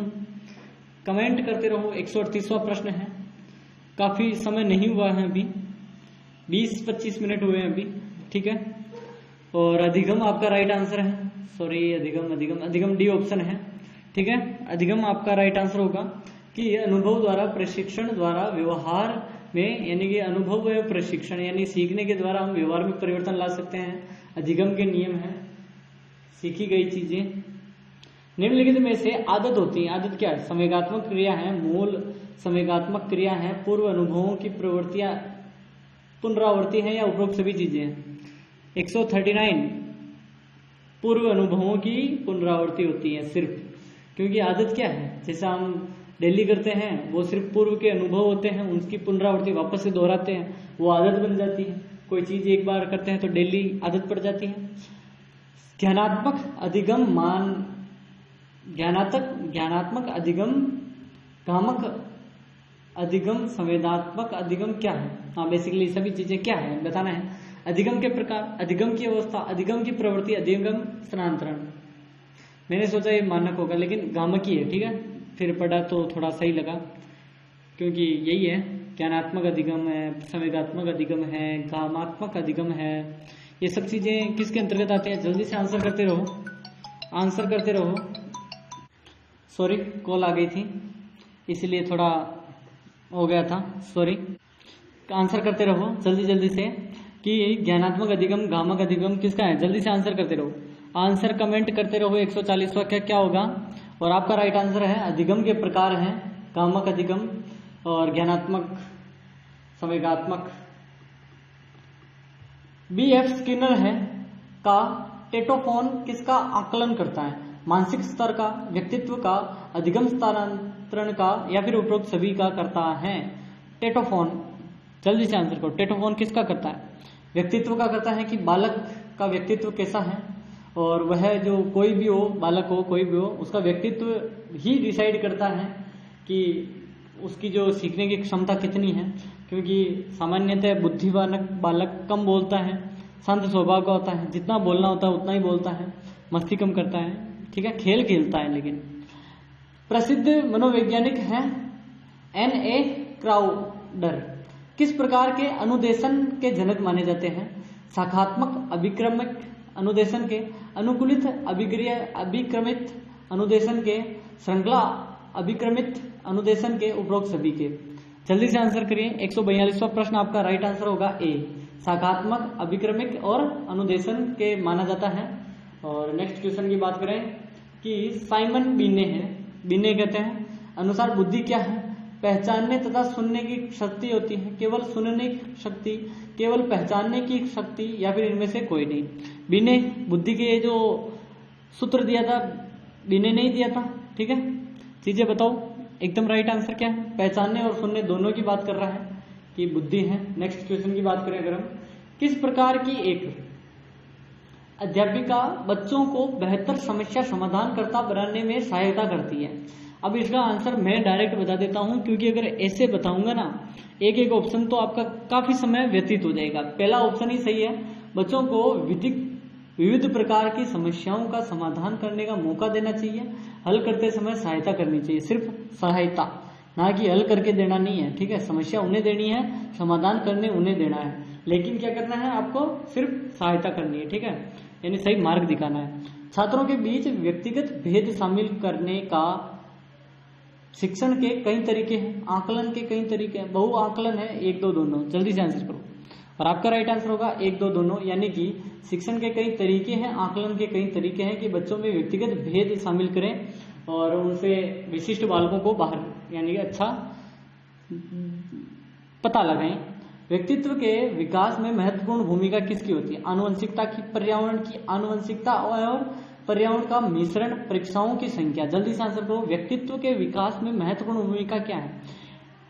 कमेंट करते रहो। 138वां प्रश्न है। काफी समय नहीं हुआ है, अभी 20-25 मिनट हुए हैं अभी, ठीक है। और अधिगम आपका राइट आंसर है। सॉरी, अधिगम डी ऑप्शन है, ठीक है। अधिगम आपका राइट आंसर होगा कि अनुभव द्वारा, प्रशिक्षण द्वारा व्यवहार में, यानी कि अनुभव एवं प्रशिक्षण यानी सीखने के द्वारा हम व्यवहार में परिवर्तन ला सकते हैं। अधिगम के नियम है, सीखी गई चीजें। निम्नलिखित में से आदत होती है। आदत क्या है? संवेगात्मक क्रिया है, मूल संवेगात्मक क्रिया है, पूर्व अनुभवों की प्रवृत्तियां पुनरावृत्ति है, या उपरोक्त सभी चीजें हैं। 139 पूर्व अनुभवों की पुनरावृत्ति होती है सिर्फ, क्योंकि आदत क्या है? जैसे हम डेली करते हैं, वो सिर्फ पूर्व के अनुभव होते हैं, उनकी पुनरावृत्ति वापस से दोहराते हैं, वो आदत बन जाती है। कोई चीज एक बार करते हैं तो डेली आदत पड़ जाती है। ज्ञानात्मक अधिगम ज्ञानात्मक अधिगम, कामक अधिगम, संवेदात्मक अधिगम क्या है? हाँ, बेसिकली सभी चीजें क्या है बताना है। अधिगम के प्रकार, अधिगम की अवस्था, अधिगम की प्रवृत्ति, अधिगम स्थानांतरण। मैंने सोचा ये मानक होगा, लेकिन गामक ही है, ठीक है। फिर पढ़ा तो थोड़ा सही लगा, क्योंकि यही है। ज्ञानात्मक अधिगम है, संवेगात्मक अधिगम है, कामात्मक अधिगम है। ये सब चीजें किसके अंतर्गत आती हैं? जल्दी से आंसर करते रहो। सॉरी, कॉल आ गई थी, इसलिए थोड़ा हो गया था, सॉरी। आंसर करते रहो जल्दी से कि ज्ञानात्मक अधिगम, गामक अधिगम किसका है? जल्दी से आंसर करते रहो। आंसर कमेंट करते रहो। 140वां क्या होगा? और आपका राइट आंसर है अधिगम के प्रकार हैं, कामक अधिगम और ज्ञानात्मक, संवेगात्मक। B.F. स्किनर है का टेटोफोन किसका आकलन करता है? मानसिक स्तर का, व्यक्तित्व का, अधिगम स्थानांतरण का, या फिर उपरोक्त सभी का करता है? टेटोफोन, जल्दी से आंसर करो। टेटोफोन किसका करता है? व्यक्तित्व का करता है कि बालक का व्यक्तित्व कैसा है, और वह जो कोई भी हो, बालक हो कोई भी हो, उसका व्यक्तित्व ही डिसाइड करता है कि उसकी जो सीखने की क्षमता कितनी है। क्योंकि सामान्यतः बुद्धिमान बालक कम बोलता है, शांत स्वभाव का होता है, जितना बोलना होता है उतना ही बोलता है, मस्ती कम करता है, ठीक है, खेल खेलता है। लेकिन प्रसिद्ध मनोवैज्ञानिक हैं N.A. क्राउडर किस प्रकार के अनुदेशन के जनक माने जाते हैं? शाखात्मक अभिक्रमिक अनुदेशन के, अनुकूलित अभिक्रमित अनुदेशन के, श्रृंखला अभिक्रमित अनुदेशन के, उपरोक्त सभी के। जल्दी से आंसर करिए। 142वां प्रश्न आपका राइट आंसर होगा ए, शाखात्मक अभिक्रमिक और अनुदेशन के माना जाता है। और नेक्स्ट क्वेश्चन की बात करें कि साइमन बिने कहते हैं अनुसार बुद्धि क्या है? पहचानने तथा सुनने की शक्ति होती है, केवल सुनने की शक्ति, केवल पहचानने की शक्ति, या फिर इनमें से कोई नहीं। बिने बुद्धि के जो सूत्र दिया था, बिने नहीं दिया था, ठीक है। चीजें बताओ, एकदम राइट आंसर क्या है? पहचानने और सुनने दोनों की बात कर रहा है कि बुद्धि है। नेक्स्ट क्वेश्चन की बात करें अगर हम, किस प्रकार की एक अध्यापिका बच्चों को बेहतर समस्या समाधान करता बनाने में सहायता करती है? अब इसका आंसर मैं डायरेक्ट बता देता हूं, क्योंकि अगर ऐसे बताऊंगा ना एक एक ऑप्शन तो आपका काफी समय व्यतीत हो जाएगा। पहला ऑप्शन ही सही है, बच्चों को विविध प्रकार की समस्याओं का समाधान करने का मौका देना चाहिए, हल करते समय सहायता करनी चाहिए, सिर्फ सहायता, ना कि हल करके देना नहीं है, ठीक है। समस्या उन्हें देनी है, समाधान करने उन्हें देना है, लेकिन क्या करना है आपको? सिर्फ सहायता करनी है, ठीक है, यानी सही मार्ग दिखाना है। छात्रों के बीच व्यक्तिगत भेद शामिल करने का शिक्षण के कई तरीके हैं, आकलन के कई तरीके हैं, बहु आकलन है, 1 2 दोनों। जल्दी से आंसर करो। और आपका राइट आंसर होगा 1 2 दोनों, यानी कि शिक्षण के कई तरीके हैं, आकलन के कई तरीके हैं कि बच्चों में व्यक्तिगत भेद शामिल करें और उनसे विशिष्ट बालकों को बाहर, यानी कि अच्छा पता लगाएं। व्यक्तित्व के विकास में महत्वपूर्ण भूमिका किसकी होती है? आनुवंशिकता की, पर्यावरण की, आनुवंशिकता और पर्यावरण का मिश्रण, परीक्षाओं की संख्या। जल्दी से आंसर करो। व्यक्तित्व के विकास में महत्वपूर्ण भूमिका क्या है?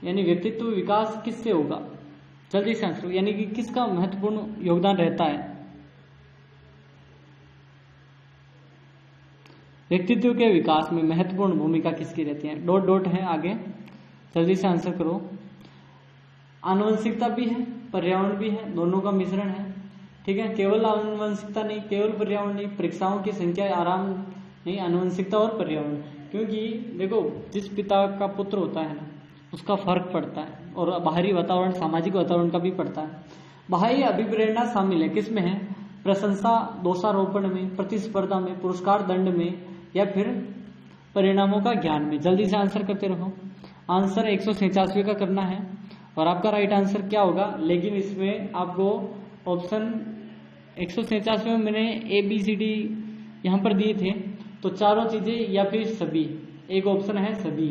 यानी व्यक्तित्व विकास किससे होगा? जल्दी से आंसर, यानी कि किसका महत्वपूर्ण योगदान रहता है? व्यक्तित्व के विकास में महत्वपूर्ण भूमिका किसकी रहती है? डॉट डॉट है आगे, जल्दी से आंसर करो। आनुवंशिकता भी है, पर्यावरण भी है, दोनों का मिश्रण है, ठीक है, केवल आनुवंशिकता नहीं, केवल पर्यावरण नहीं, परीक्षाओं की संख्या आराम नहीं, आनुवंशिकता और पर्यावरण। क्योंकि देखो जिस पिता का पुत्र होता है ना उसका फर्क पड़ता है, और बाहरी वातावरण सामाजिक वातावरण का भी पड़ता है। बाह्य अभिप्रेरणा शामिल है, किसमें है? प्रशंसा दोषारोपण में, प्रतिस्पर्धा में, पुरस्कार दंड में, या फिर परिणामों का ज्ञान में। जल्दी से आंसर करते रहो। आंसर 187 का करना है और आपका राइट आंसर क्या होगा? लेकिन इसमें आपको ऑप्शन 187 में मैंने ABCD यहाँ पर दिए थे, तो चारों चीजें या फिर सभी, एक ऑप्शन है सभी,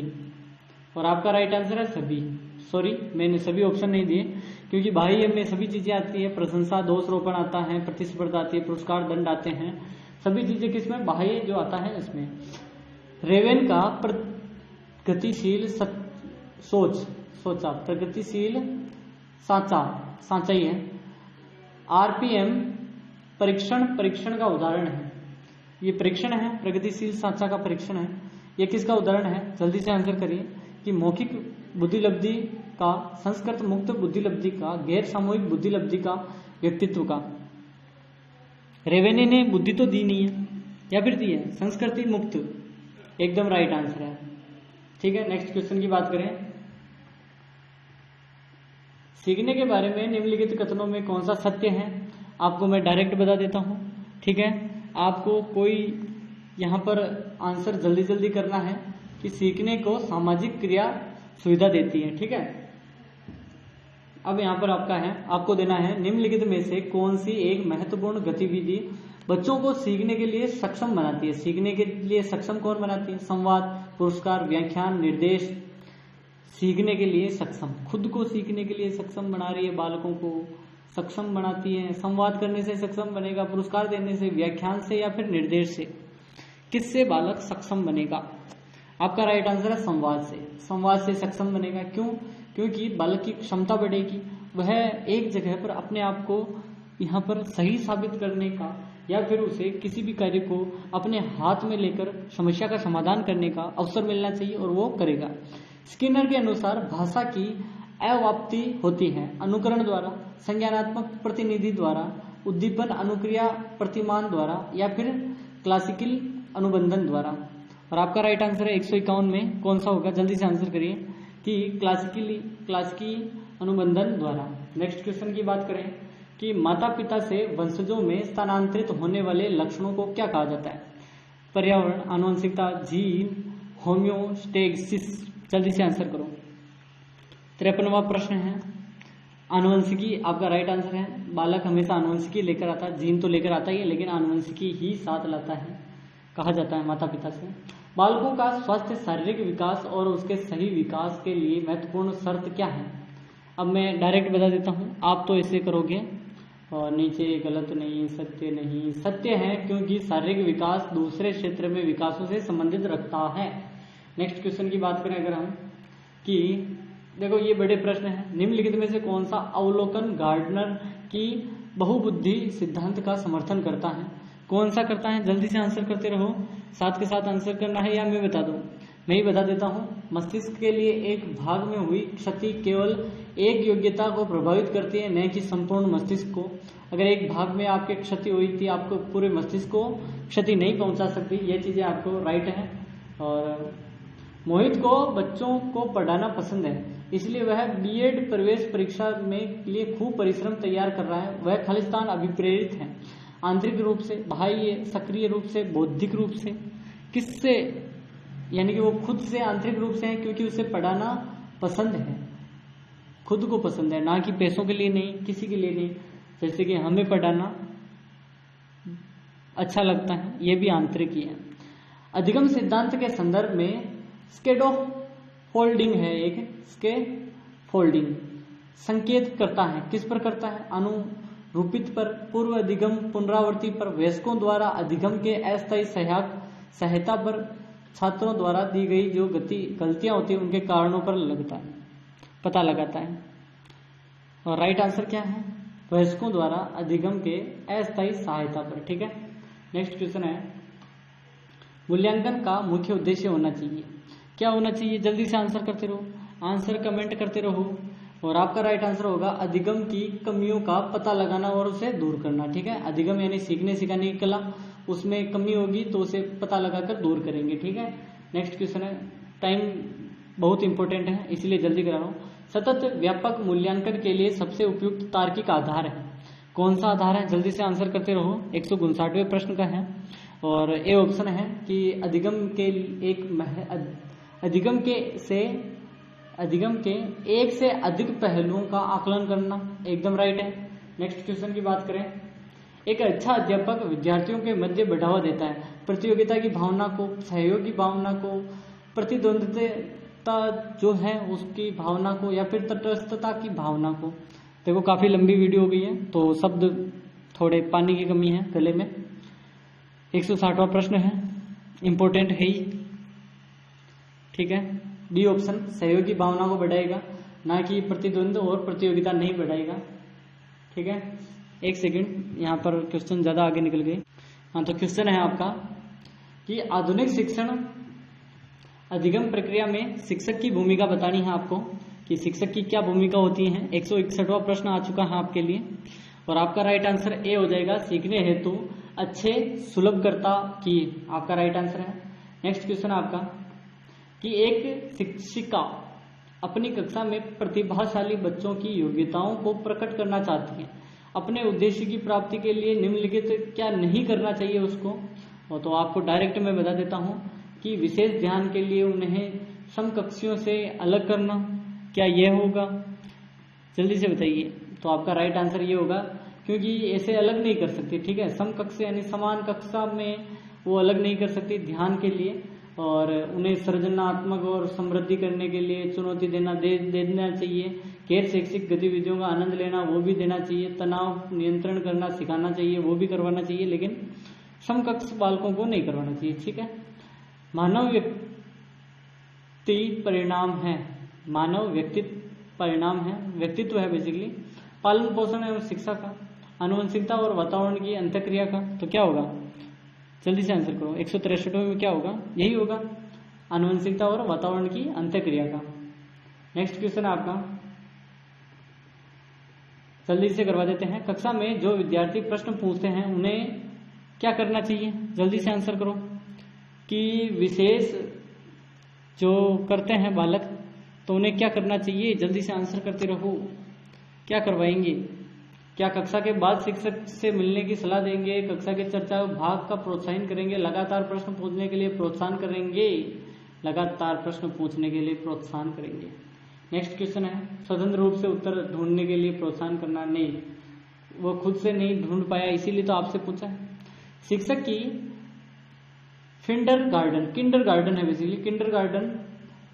और आपका राइट आंसर है सभी। सॉरी, मैंने सभी ऑप्शन नहीं दिए क्योंकि बाह्य में सभी चीजें आती है, प्रशंसा दोषारोपण आता है, प्रतिस्पर्धा आती है, पुरस्कार दंड आते हैं, सभी चीजें किसमें? बाह्य जो आता है इसमें। रेवेन का प्रगतिशील सोचा प्रगतिशील सांचा ही है। RPM परीक्षण का उदाहरण है, ये परीक्षण है, प्रगतिशील सांचा का परीक्षण है, ये किसका उदाहरण है? जल्दी से आंसर करिए कि मौखिक बुद्धिलब्धि का, संस्कृत मुक्त बुद्धिलब्धि का, गैर सामूहिक बुद्धिलब्धि का, व्यक्तित्व का। रेवेने ने बुद्धि तो दी नहीं है, या फिर दी है? संस्कृति मुक्त एकदम राइट आंसर है। ठीक है, नेक्स्ट क्वेश्चन की बात करें। सीखने के बारे में निम्नलिखित कथनों में कौन सा सत्य है? आपको मैं डायरेक्ट बता देता हूं। ठीक है, आपको कोई यहाँ पर आंसर जल्दी जल्दी करना है कि सीखने को सामाजिक क्रिया सुविधा देती है। ठीक है, अब यहाँ पर आपका है, आपको देना है निम्नलिखित में से कौन सी एक महत्वपूर्ण गतिविधि बच्चों को सीखने के लिए सक्षम बनाती है? सीखने के लिए सक्षम कौन बनाती है? संवाद, पुरस्कार, व्याख्यान, निर्देश। सीखने के लिए सक्षम, खुद को सीखने के लिए सक्षम बना रही है, बालकों को सक्षम बनाती है। संवाद करने से सक्षम बनेगा, पुरस्कार देने से, व्याख्यान से, या फिर निर्देश से? किससे बालक सक्षम बनेगा? आपका राइट आंसर है संवाद से। संवाद से सक्षम बनेगा। क्यों? क्योंकि बालक की क्षमता बढ़ेगी, वह एक जगह पर अपने आप को यहाँ पर सही साबित करने का, या फिर उसे किसी भी कार्य को अपने हाथ में लेकर समस्या का समाधान करने का अवसर मिलना चाहिए, और वो करेगा। स्किनर के अनुसार भाषा की अवाप्ति होती है अनुकरण द्वारा, संज्ञानात्मक प्रतिनिधि द्वारा, उद्दीपन अनुक्रिया प्रतिमान द्वारा, या फिर क्लासिकल अनुबंधन द्वारा। और आपका राइट आंसर है 151 में कौन सा होगा? जल्दी से आंसर करिए कि क्लासिकी अनुबंधन द्वारा। नेक्स्ट क्वेश्चन की बात करें कि माता पिता से वंशजों में स्थानांतरित होने वाले लक्षणों को क्या कहा जाता है? पर्यावरण, आनुवंशिकता, जीन, होम्योस्टेसिस। जल्दी से आंसर करो। 53वां प्रश्न है आनुवंशिकी। आपका राइट आंसर है बालक हमेशा आनुवंशिकी लेकर आता है, जीन तो लेकर आता ही है लेकिन आनुवंशिकी ही साथ लाता है, कहा जाता है माता पिता से। बालकों का स्वस्थ शारीरिक विकास और उसके सही विकास के लिए महत्वपूर्ण शर्त क्या है? अब मैं डायरेक्ट बता देता हूं, आप तो ऐसे करोगे और नीचे गलत नहीं, सत्य नहीं, सत्य है क्योंकि शारीरिक विकास दूसरे क्षेत्र में विकासों से संबंधित रखता है। नेक्स्ट क्वेश्चन की बात करें अगर हम, कि देखो ये बड़े प्रश्न है, निम्नलिखित में से कौन सा अवलोकन गार्डनर की बहुबुद्धि सिद्धांत का समर्थन करता है? कौन सा करता है? जल्दी से आंसर करते रहो, साथ के साथ आंसर करना है या मैं बता दूं? मैं ही बता देता हूं। मस्तिष्क के लिए एक भाग में हुई क्षति केवल एक योग्यता को प्रभावित करती है, न कि संपूर्ण मस्तिष्क को। अगर एक भाग में आपके क्षति हुई थी, आपको पूरे मस्तिष्क को क्षति नहीं पहुंचा सकती। ये चीजें आपको राइट है। और मोहित को बच्चों को पढ़ाना पसंद है, इसलिए वह बीएड प्रवेश परीक्षा में लिए खूब परिश्रम तैयार कर रहा है। वह खालिस्तान अभिप्रेरित है, आंतरिक रूप से, बाह्य सक्रिय रूप से, बौद्धिक रूप से। किससे? यानी कि वो खुद से आंतरिक रूप से है क्योंकि उसे पढ़ाना पसंद है, खुद को पसंद है, ना कि पैसों के लिए नहीं, किसी के लिए नहीं। जैसे कि हमें पढ़ाना अच्छा लगता है, ये भी आंतरिक ही है। अधिगम सिद्धांत के संदर्भ में स्कैफोल्डिंग है, एक स्कैफोल्डिंग संकेत करता है, किस पर करता है? अनुरूपित पर, पूर्व अधिगम पुनरावृत्ति पर, वयस्कों द्वारा अधिगम के अस्थायी सहायता पर, छात्रों द्वारा दी गई जो गलतियां होती है उनके कारणों पर लगता है, पता लगाता है। और राइट आंसर क्या है? वयस्कों द्वारा अधिगम के अस्थायी सहायता पर। ठीक है, नेक्स्ट क्वेश्चन है मूल्यांकन का मुख्य उद्देश्य होना चाहिए, क्या होना चाहिए? जल्दी से आंसर करते रहो, आंसर कमेंट करते रहो। और आपका राइट आंसर होगा अधिगम की कमियों का पता लगाना और उसे दूर करना। ठीक है, अधिगम यानी सीखने सिखाने की कला, उसमें कमी होगी तो उसे पता लगाकर दूर करेंगे। ठीक है, नेक्स्ट क्वेश्चन है, टाइम बहुत इंपॉर्टेंट है इसलिए जल्दी करा रहा हूं। सतत व्यापक मूल्यांकन के लिए सबसे उपयुक्त तार्किक आधार है, कौन सा आधार है? जल्दी से आंसर करते रहो। 159वें प्रश्न का है और ए ऑप्शन है कि अधिगम के एक से अधिक पहलुओं का आकलन करना, एकदम राइट है। नेक्स्ट क्वेश्चन की बात करें, एक अच्छा अध्यापक विद्यार्थियों के मध्य बढ़ावा देता है प्रतियोगिता की भावना को, सहयोग की भावना को, प्रतिद्वंद्विता जो है उसकी भावना को, या फिर तटस्थता की भावना को। देखो काफी लंबी वीडियो हो गई है तो शब्द थोड़े पानी की कमी है गले में। 160वां प्रश्न है, इंपॉर्टेंट है ही। ठीक है, बी ऑप्शन सहयोगी भावना को बढ़ाएगा, ना कि प्रतिद्वंद और प्रतियोगिता नहीं बढ़ाएगा। ठीक है, एक सेकंड, यहाँ पर क्वेश्चन ज्यादा आगे निकल गए। हाँ, तो क्वेश्चन है आपका कि आधुनिक शिक्षण अधिगम प्रक्रिया में शिक्षक की भूमिका बतानी है आपको, कि शिक्षक की क्या भूमिका होती है। 161वां प्रश्न आ चुका है आपके लिए और आपका राइट आंसर ए हो जाएगा, सीखने हेतु अच्छे सुलभकर्ता की, आपका राइट आंसर है। नेक्स्ट क्वेश्चन आपका कि एक शिक्षिका अपनी कक्षा में प्रतिभाशाली बच्चों की योग्यताओं को प्रकट करना चाहती है, अपने उद्देश्य की प्राप्ति के लिए निम्नलिखित क्या नहीं करना चाहिए उसको। और तो आपको डायरेक्ट मैं बता देता हूं कि विशेष ध्यान के लिए उन्हें समकक्षियों से अलग करना, क्या यह होगा? जल्दी से बताइए। तो आपका राइट आंसर ये होगा, क्योंकि ऐसे अलग नहीं कर सकती। ठीक है, समकक्ष यानी समान कक्षा में वो अलग नहीं कर सकती ध्यान के लिए, और उन्हें सृजनात्मक और समृद्धि करने के लिए चुनौती देना चाहिए। गैर शैक्षिक गतिविधियों का आनंद लेना वो भी देना चाहिए, तनाव नियंत्रण करना सिखाना चाहिए, वो भी करवाना चाहिए, लेकिन समकक्ष बालकों को नहीं करवाना चाहिए। ठीक है, मानव व्यक्तित्व है बेसिकली, पालन पोषण एवं शिक्षा का, आनुवंशिकता और वातावरण की अंतःक्रिया का। तो क्या होगा? जल्दी से आंसर करो। 163 में क्या होगा? यही होगा, आनुवंशिकता और वातावरण की अंतःक्रिया का। नेक्स्ट क्वेश्चन आपका जल्दी से करवा देते हैं। कक्षा में जो विद्यार्थी प्रश्न पूछते हैं उन्हें क्या करना चाहिए? जल्दी से आंसर करो। कि विशेष जो करते हैं बालक तो उन्हें क्या करना चाहिए? जल्दी से आंसर करते रहो। क्या करवाएंगे? क्या कक्षा के बाद शिक्षक से मिलने की सलाह देंगे? कक्षा के चर्चा भाग का प्रोत्साहन करेंगे? लगातार प्रश्न पूछने के लिए प्रोत्साहन करेंगे? लगातार प्रश्न पूछने के लिए प्रोत्साहन करेंगे। नेक्स्ट क्वेश्चन है, स्वतंत्र रूप से उत्तर ढूंढने के लिए प्रोत्साहन करना। नहीं, वो खुद से नहीं ढूंढ पाया इसीलिए तो आपसे पूछा है। शिक्षक की किंडरगार्टन है बेसिकली, किंडरगार्टन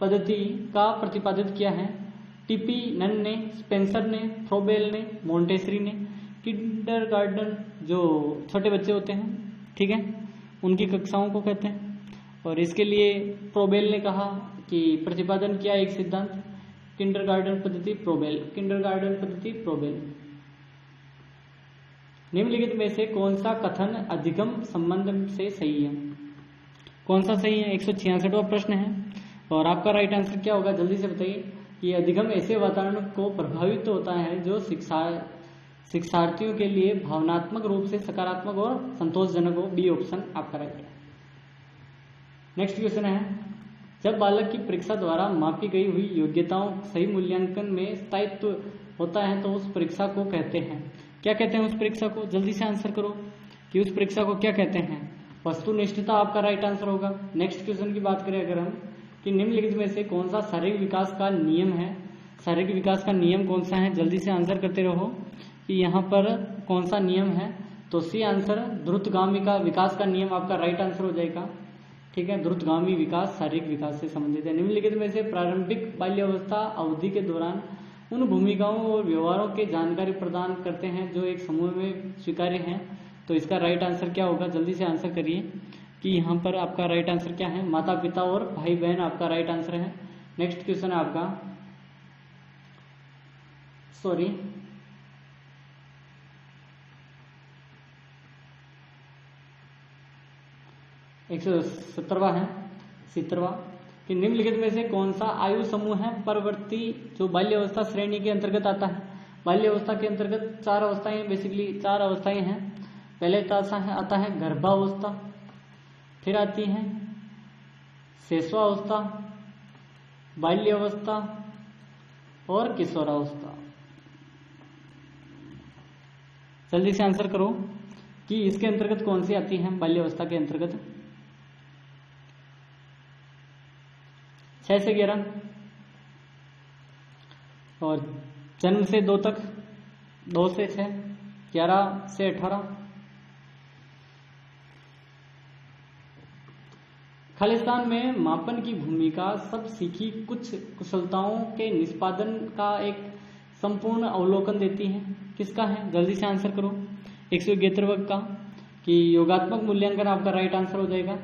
पद्धति का प्रतिपादित किया है टीपी नन ने, स्पेंसर ने, फ्रोबेल ने, मोंटेसरी ने। किंडरगार्टन जो छोटे बच्चे होते हैं, ठीक है, उनकी कक्षाओं को कहते हैं। और इसके लिए फ्रोबेल ने कहा कि प्रतिपादन किया एक सिद्धांत, किंडरगार्टन पद्धति फ्रोबेल। निम्नलिखित में से कौन सा कथन अधिगम संबंध से सही है? कौन सा सही है? 166वां प्रश्न है और आपका राइट आंसर क्या होगा? जल्दी से बताइए। कि अधिगम ऐसे वातावरण को प्रभावित होता है जो शिक्षार्थियों के लिए भावनात्मक रूप से सकारात्मक और संतोषजनक हो। बी ऑप्शन आपका राइट है। नेक्स्ट क्वेश्चन है, जब बालक की परीक्षा द्वारा मापी गई हुई योग्यताओं सही मूल्यांकन में स्थायित्व होता है तो उस परीक्षा को कहते हैं, क्या कहते हैं उस परीक्षा को? जल्दी से आंसर करो कि उस परीक्षा को क्या कहते हैं। वस्तुनिष्ठता आपका राइट आंसर होगा। नेक्स्ट क्वेश्चन की बात करें अगर हम, कि निम्नलिखित में से कौन सा शारीरिक विकास का नियम है? शारीरिक विकास का नियम कौन सा है? जल्दी से आंसर करते रहो कि यहाँ पर कौन सा नियम है। तो सी आंसर द्रुतगामी का विकास का नियम आपका राइट आंसर हो जाएगा। ठीक है, द्रुतगामी विकास शारीरिक विकास से संबंधित है। निम्नलिखित में से प्रारंभिक बाल्यावस्था अवधि के दौरान उन भूमिकाओं और व्यवहारों के जानकारी प्रदान करते हैं जो एक समूह में स्वीकार्य हैं। तो इसका राइट आंसर क्या होगा? जल्दी से आंसर करिए कि यहाँ पर आपका राइट आंसर क्या है? माता पिता और भाई बहन आपका राइट आंसर है। नेक्स्ट क्वेश्चन है आपका, 170वां है, 70वां। कि निम्नलिखित में से कौन सा आयु समूह है परवर्ती जो बाल्य अवस्था श्रेणी के अंतर्गत आता है। बाल्य अवस्था के अंतर्गत 4 अवस्थाएं, बेसिकली 4 अवस्थाएं हैं। पहले आता है गर्भावस्था, फिर आती है शैशवावस्था, बाल्य अवस्था और किशोरावस्था। जल्दी से आंसर करो कि इसके अंतर्गत कौन सी आती है बाल्य अवस्था के अंतर्गत। 6 से 11 और जन्म से 2 तक, 2 से 6, 11 से 18। खालिस्तान में मापन की भूमिका सब सीखी कुछ कुशलताओं के निष्पादन का एक संपूर्ण अवलोकन देती है। किसका है? जल्दी से आंसर करो। 171 वर्ग का कि योगात्मक मूल्यांकन आपका राइट आंसर हो जाएगा।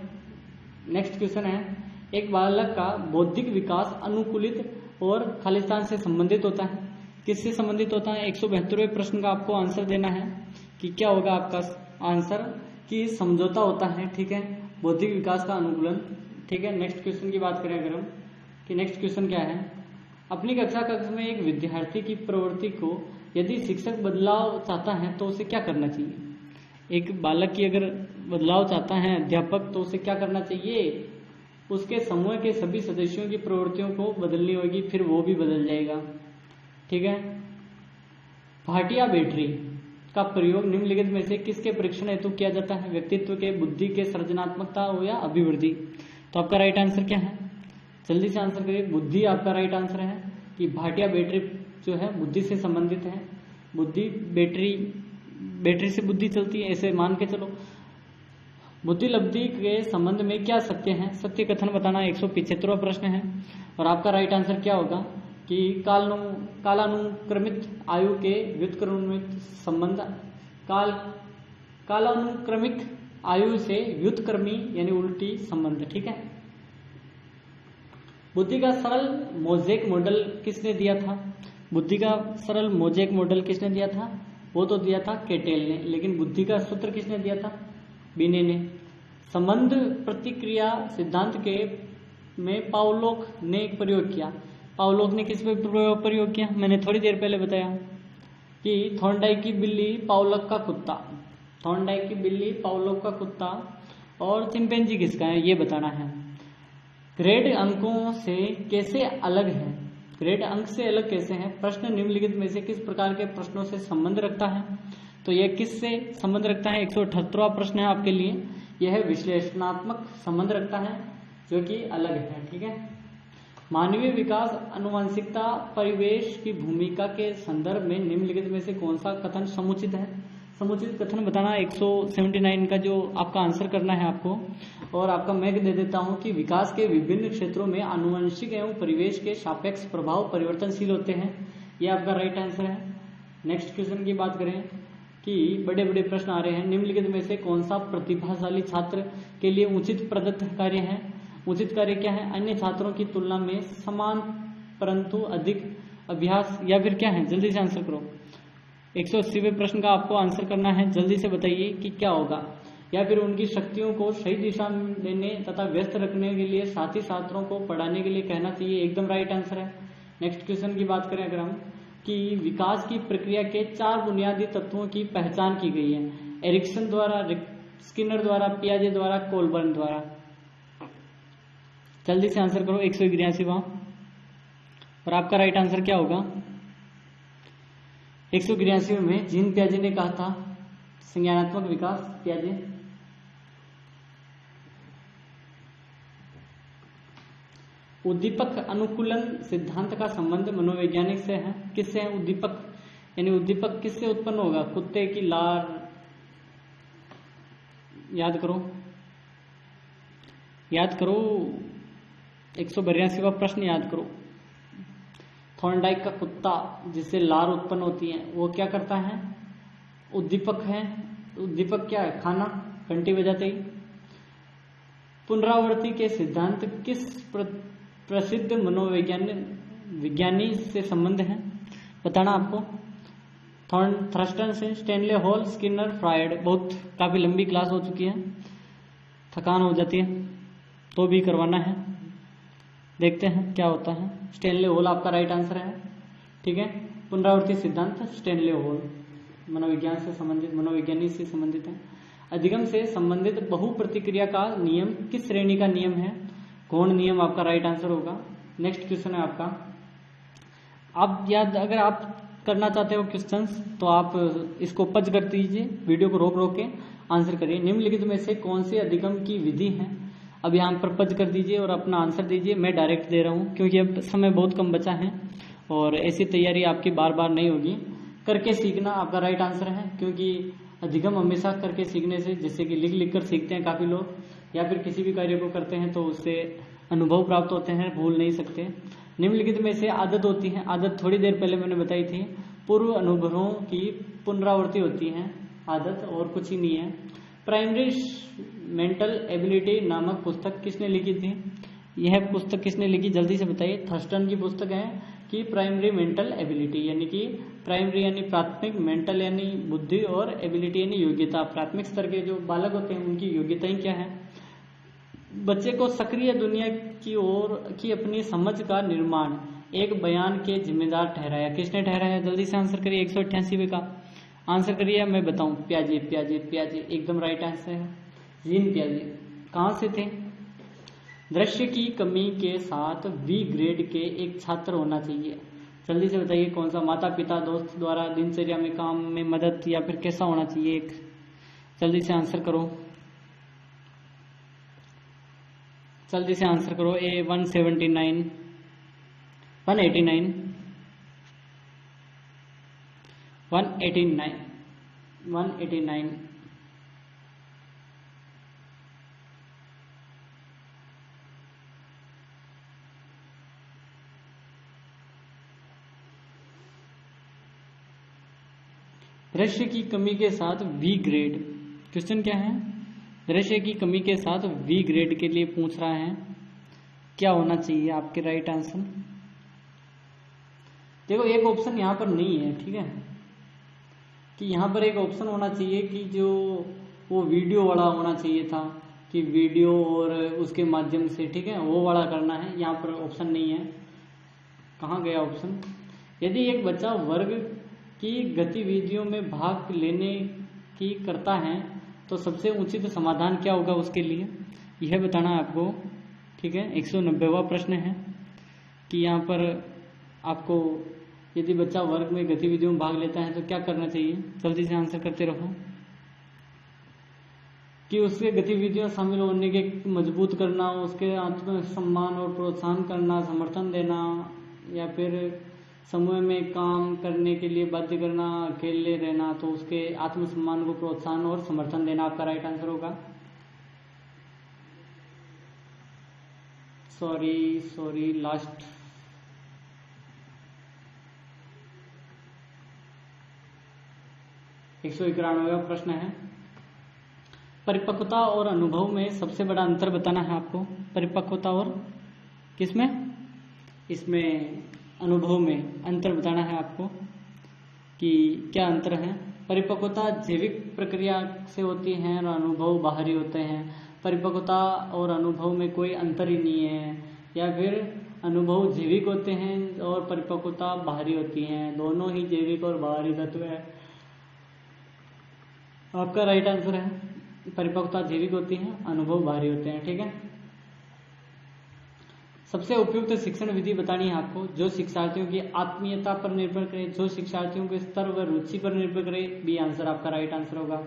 नेक्स्ट क्वेश्चन है, एक बालक का बौद्धिक विकास अनुकूलित और खालिस्तान से संबंधित होता है। किससे संबंधित होता है? 172वें प्रश्न का आपको आंसर देना है कि क्या होगा आपका आंसर, कि समझौता होता है। ठीक है, बौद्धिक विकास का अनुकूलन। ठीक है, नेक्स्ट क्वेश्चन की बात करें अगर हम, कि नेक्स्ट क्वेश्चन क्या है, अपनी कक्षा कक्ष में एक विद्यार्थी की प्रवृत्ति को यदि शिक्षक बदलाव चाहता है तो उसे क्या करना चाहिए। एक बालक की अगर बदलाव चाहता है अध्यापक तो उसे क्या करना चाहिए? उसके समूह के सभी सदस्यों की प्रवृत्तियों को बदलनी होगी, फिर वो भी बदल जाएगा। ठीक है, भाटिया बैटरी का प्रयोग निम्नलिखित में से किसके परीक्षण हेतु किया जाता है? व्यक्तित्व के, बुद्धि के, सृजनात्मकता हो या अभिवृद्धि। तो आपका राइट आंसर क्या है? जल्दी से आंसर करिए। बुद्धि आपका राइट आंसर है कि भाटिया बैटरी जो है बुद्धि से संबंधित है। बुद्धि बैटरी से बुद्धि चलती है, ऐसे मान के चलो। बुद्धि लब्धि के संबंध में क्या सत्य है? सत्य कथन बताना 175वां प्रश्न है। और आपका राइट आंसर क्या होगा कि कालानुक्रमित आयु के व्युत्क्रमित संबंध, कालानुक्रमिक आयु से व्युत्क्रमी यानी उल्टी संबंध। ठीक है, बुद्धि का सरल मोज़ेक मॉडल किसने दिया था? बुद्धि का सरल मोज़ेक मॉडल किसने दिया था? वो तो दिया था केटेल ने, लेकिन बुद्धि का सूत्र किसने दिया था? बिने ने। संबंध प्रतिक्रिया सिद्धांत के में पावलोक ने एक प्रयोग किया। पावलोक ने किस पे प्रयोग किया? मैंने थोड़ी देर पहले बताया कि थॉर्नडाइक की बिल्ली, पावलोक का कुत्ता। थॉर्नडाइक की बिल्ली, पावलोक का कुत्ता और चिंपैंजी किसका है ये बताना है। ग्रेड अंकों से कैसे अलग है? ग्रेड अंक से अलग कैसे है? प्रश्न निम्नलिखित में से किस प्रकार के प्रश्नों से संबंध रखता है? तो यह किससे संबंध रखता है? 178वां प्रश्न है आपके लिए। यह विश्लेषणात्मक संबंध रखता है जो कि अलग है। ठीक है, मानवीय विकास आनुवंशिकता परिवेश की भूमिका के संदर्भ में निम्नलिखित में से कौन सा कथन समुचित है? समुचित कथन बताना 179 का जो आपका आंसर करना है आपको। और आपका मैं दे देता हूं कि विकास के विभिन्न क्षेत्रों में आनुवंशिक एवं परिवेश के सापेक्ष प्रभाव परिवर्तनशील होते हैं। यह आपका राइट आंसर है। नेक्स्ट क्वेश्चन की बात करें कि बड़े बड़े प्रश्न आ रहे हैं, निम्नलिखित में से कौन सा प्रतिभाशाली छात्र के लिए उचित प्रदत्त कार्य है? उचित कार्य क्या है? अन्य छात्रों की तुलना में समान परंतु अधिक अभ्यास, या फिर क्या है? जल्दी से आंसर करो। 180वें प्रश्न का आपको आंसर करना है। जल्दी से बताइए कि क्या होगा। या फिर उनकी शक्तियों को सही दिशा में देने तथा व्यस्त रखने के लिए साथी छात्रों को पढ़ाने के लिए कहना चाहिए। एकदम राइट आंसर है। नेक्स्ट क्वेश्चन की बात करें अगर हम, कि विकास की प्रक्रिया के 4 बुनियादी तत्वों की पहचान की गई है। एरिक्सन द्वारा, स्किनर द्वारा, पियाजे द्वारा, कोलबर्न द्वारा। जल्दी से आंसर करो। 181वां। और आपका राइट आंसर क्या होगा? 183 में जीन पियाजे ने कहा था संज्ञानात्मक विकास, पियाजे। उद्दीपक अनुकूलन सिद्धांत का संबंध मनोवैज्ञानिक से है। किससे है? उद्दीपक यानी उद्दीपक किससे उत्पन्न होगा? कुत्ते की लार, याद करो 182वां प्रश्न याद करो। थॉर्नडाइक का कुत्ता जिससे लार उत्पन्न होती है वो क्या करता है? उद्दीपक है। उद्दीपक क्या है? खाना, घंटी बजाते ही। पुनरावृत्ति के सिद्धांत किस प्रसिद्ध मनोविज्ञानी से संबंध है? बताना आपको। थर्स्टन से, स्टेनले, हॉल, स्किनर, फ्रायड। बहुत काफी लंबी क्लास हो चुकी है, थकान हो जाती है तो भी करवाना है। देखते हैं क्या होता है। स्टैनले हॉल आपका राइट आंसर है। ठीक है, पुनरावृत्ति सिद्धांत स्टैनले हॉल मनोविज्ञान से संबंधित, मनोविज्ञानी से संबंधित है। अधिगम से संबंधित बहुप्रतिक्रिया का नियम किस श्रेणी का नियम है? गौण नियम आपका राइट आंसर होगा। नेक्स्ट क्वेश्चन है आपका, आप याद अगर आप करना चाहते हो क्वेश्चंस तो आप इसको पज कर दीजिए, वीडियो को रोक रोक के आंसर करिए। निम्नलिखित में से कौन सी अधिगम की विधि है? अब यहाँ पर पज कर दीजिए और अपना आंसर दीजिए। मैं डायरेक्ट दे रहा हूँ क्योंकि अब समय बहुत कम बचा है और ऐसी तैयारी आपकी बार बार नहीं होगी। करके सीखना आपका राइट आंसर है, क्योंकि अधिगम हमेशा करके सीखने से, जैसे कि लिख लिख कर सीखते हैं काफी लोग, या फिर किसी भी कार्य को करते हैं तो उससे अनुभव प्राप्त होते हैं, भूल नहीं सकते। निम्नलिखित में से आदत होती है, आदत थोड़ी देर पहले मैंने बताई थी, पूर्व अनुभवों की पुनरावृत्ति होती है आदत, और कुछ ही नहीं है। प्राइमरी मेंटल एबिलिटी नामक पुस्तक किसने लिखी थी? यह पुस्तक किसने लिखी, जल्दी से बताइए। थर्स्टन की पुस्तक है कि प्राइमरी मेंटल एबिलिटी, यानी कि प्राइमरी यानी प्राथमिक, मेंटल यानी बुद्धि, और एबिलिटी यानी योग्यता। प्राथमिक स्तर के जो बालक होते हैं उनकी योग्यताएं क्या है? बच्चे को सक्रिय दुनिया की ओर की अपनी समझ का निर्माण एक बयान के जिम्मेदार ठहराया। किसने ठहराया? जल्दी से आंसर करिए। 188 का आंसर करिए, मैं बताऊं। प्याजे, प्याजे, प्याजे एकदम राइट आंसर है। जीन प्याजे कहां से थे? दृश्य की कमी के साथ बी ग्रेड के एक छात्र होना चाहिए। जल्दी से बताइए कौन सा? माता पिता, दोस्त द्वारा दिनचर्या में काम में मदद, या फिर कैसा होना चाहिए एक? जल्दी से आंसर करो, जल्दी से आंसर करो। ए 179, 189, 189, 189। दृश्य की कमी के साथ वी ग्रेड, क्वेश्चन क्या है? दृश्य की कमी के साथ वी ग्रेड के लिए पूछ रहा है, क्या होना चाहिए आपके राइट आंसर? देखो एक ऑप्शन यहाँ पर नहीं है, ठीक है, कि यहाँ पर एक ऑप्शन होना चाहिए कि जो वो वीडियो वाला होना चाहिए था, कि वीडियो और उसके माध्यम से, ठीक है, वो वाला करना है। यहाँ पर ऑप्शन नहीं है, कहाँ गया ऑप्शन? यदि एक बच्चा वर्ग की गतिविधियों में भाग लेने की करता है तो सबसे उचित समाधान क्या होगा उसके लिए, यह बताना है आपको। ठीक है, 190वां प्रश्न है कि यहाँ पर आपको यदि बच्चा वर्ग में गतिविधियों में भाग लेता है तो क्या करना चाहिए? जल्दी से आंसर करते रहो। कि उसके गतिविधियों शामिल होने के मजबूत करना, उसके आत्मसम्मान और प्रोत्साहन करना, समर्थन देना, या फिर समूह में काम करने के लिए बाध्य करना, अकेले रहना, तो उसके आत्मसम्मान को प्रोत्साहन और समर्थन देना आपका राइट आंसर होगा। Sorry last. एक 191वां प्रश्न है, परिपक्वता और अनुभव में सबसे बड़ा अंतर बताना है आपको। परिपक्वता और किसमें? इसमें अनुभव में अंतर बताना है आपको कि क्या अंतर है। परिपक्वता जैविक प्रक्रिया से होती है और अनुभव बाहरी होते हैं। परिपक्वता और अनुभव में कोई अंतर ही नहीं है, या फिर अनुभव जैविक होते हैं और परिपक्वता बाहरी होती हैं, दोनों ही जैविक और बाहरी तत्व है। आपका राइट आंसर है परिपक्वता जैविक होती है, अनुभव बाहरी होते हैं। ठीक है, सबसे उपयुक्त शिक्षण विधि बतानी है आपको जो शिक्षार्थियों की आत्मीयता पर निर्भर करे, जो शिक्षार्थियों के स्तर व रुचि पर निर्भर करे। बी आंसर आपका राइट आंसर होगा।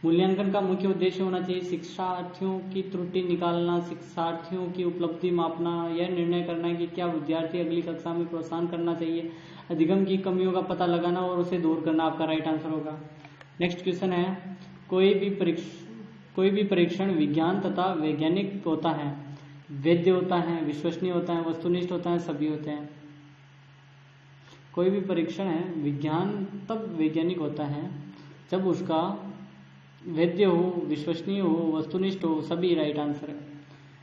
मूल्यांकन का मुख्य उद्देश्य होना चाहिए शिक्षार्थियों की त्रुटि निकालना, शिक्षार्थियों की उपलब्धि मापना, यह निर्णय करना कि क्या विद्यार्थी अगली कक्षा में प्रोत्साहन करना चाहिए, अधिगम की कमियों का पता लगाना और उसे दूर करना आपका राइट आंसर होगा। नेक्स्ट क्वेश्चन है, कोई भी परीक्षण विज्ञान तथा वैज्ञानिक होता है, वैध होता है, विश्वसनीय होता है, वस्तुनिष्ठ होता है, सभी होते हैं। कोई भी परीक्षण है विज्ञान तब वैज्ञानिक होता है जब उसका वैध हो, विश्वसनीय हो, वस्तुनिष्ठ हो, सभी राइट आंसर है।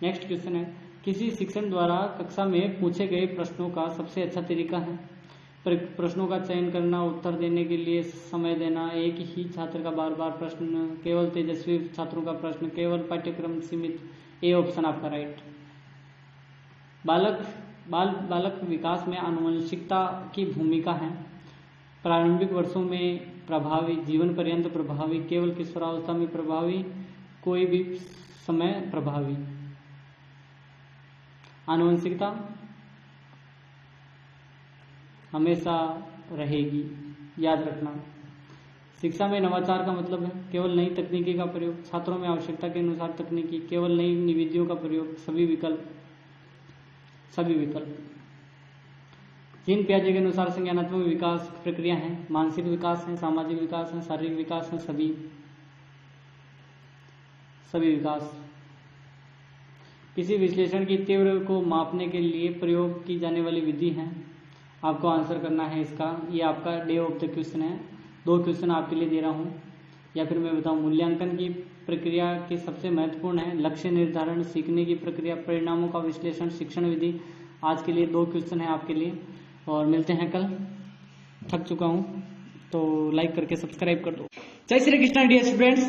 नेक्स्ट क्वेश्चन है, किसी शिक्षक द्वारा कक्षा में पूछे गए प्रश्नों का सबसे अच्छा तरीका है। प्रश्नों का चयन करना, उत्तर देने के लिए समय देना, एक ही छात्र का बार बार प्रश्न, केवल तेजस्वी छात्रों का प्रश्न, केवल पाठ्यक्रम सीमित। ए ऑप्शन आपका राइट। बालक विकास में आनुवंशिकता की भूमिका है। प्रारंभिक वर्षों में प्रभावी, जीवन पर्यंत प्रभावी, केवल किशोरावस्था में प्रभावी, कोई भी समय प्रभावी। आनुवंशिकता हमेशा रहेगी, याद रखना। शिक्षा में नवाचार का मतलब है केवल नई तकनीकी का प्रयोग, छात्रों में आवश्यकता के अनुसार तकनीकी, केवल नई निविधियों का प्रयोग, सभी विकल्प। जीन पियाजे के अनुसार संज्ञानात्मक विकास प्रक्रिया है, मानसिक विकास है, सामाजिक विकास है, शारीरिक विकास है, सभी विकास। किसी विश्लेषण की तीव्र को मापने के लिए प्रयोग की जाने वाली विधि है। आपको आंसर करना है इसका। ये आपका डे ऑफ द क्वेश्चन है। 2 क्वेश्चन आपके लिए दे रहा हूं, या फिर मैं बताऊं। मूल्यांकन की प्रक्रिया के सबसे महत्वपूर्ण है लक्ष्य निर्धारण, सीखने की प्रक्रिया, परिणामों का विश्लेषण, शिक्षण विधि। आज के लिए 2 क्वेश्चन है आपके लिए, और मिलते हैं कल। थक चुका हूं तो लाइक करके सब्सक्राइब कर दो। जय श्री कृष्ण डियर स्टूडेंट्स।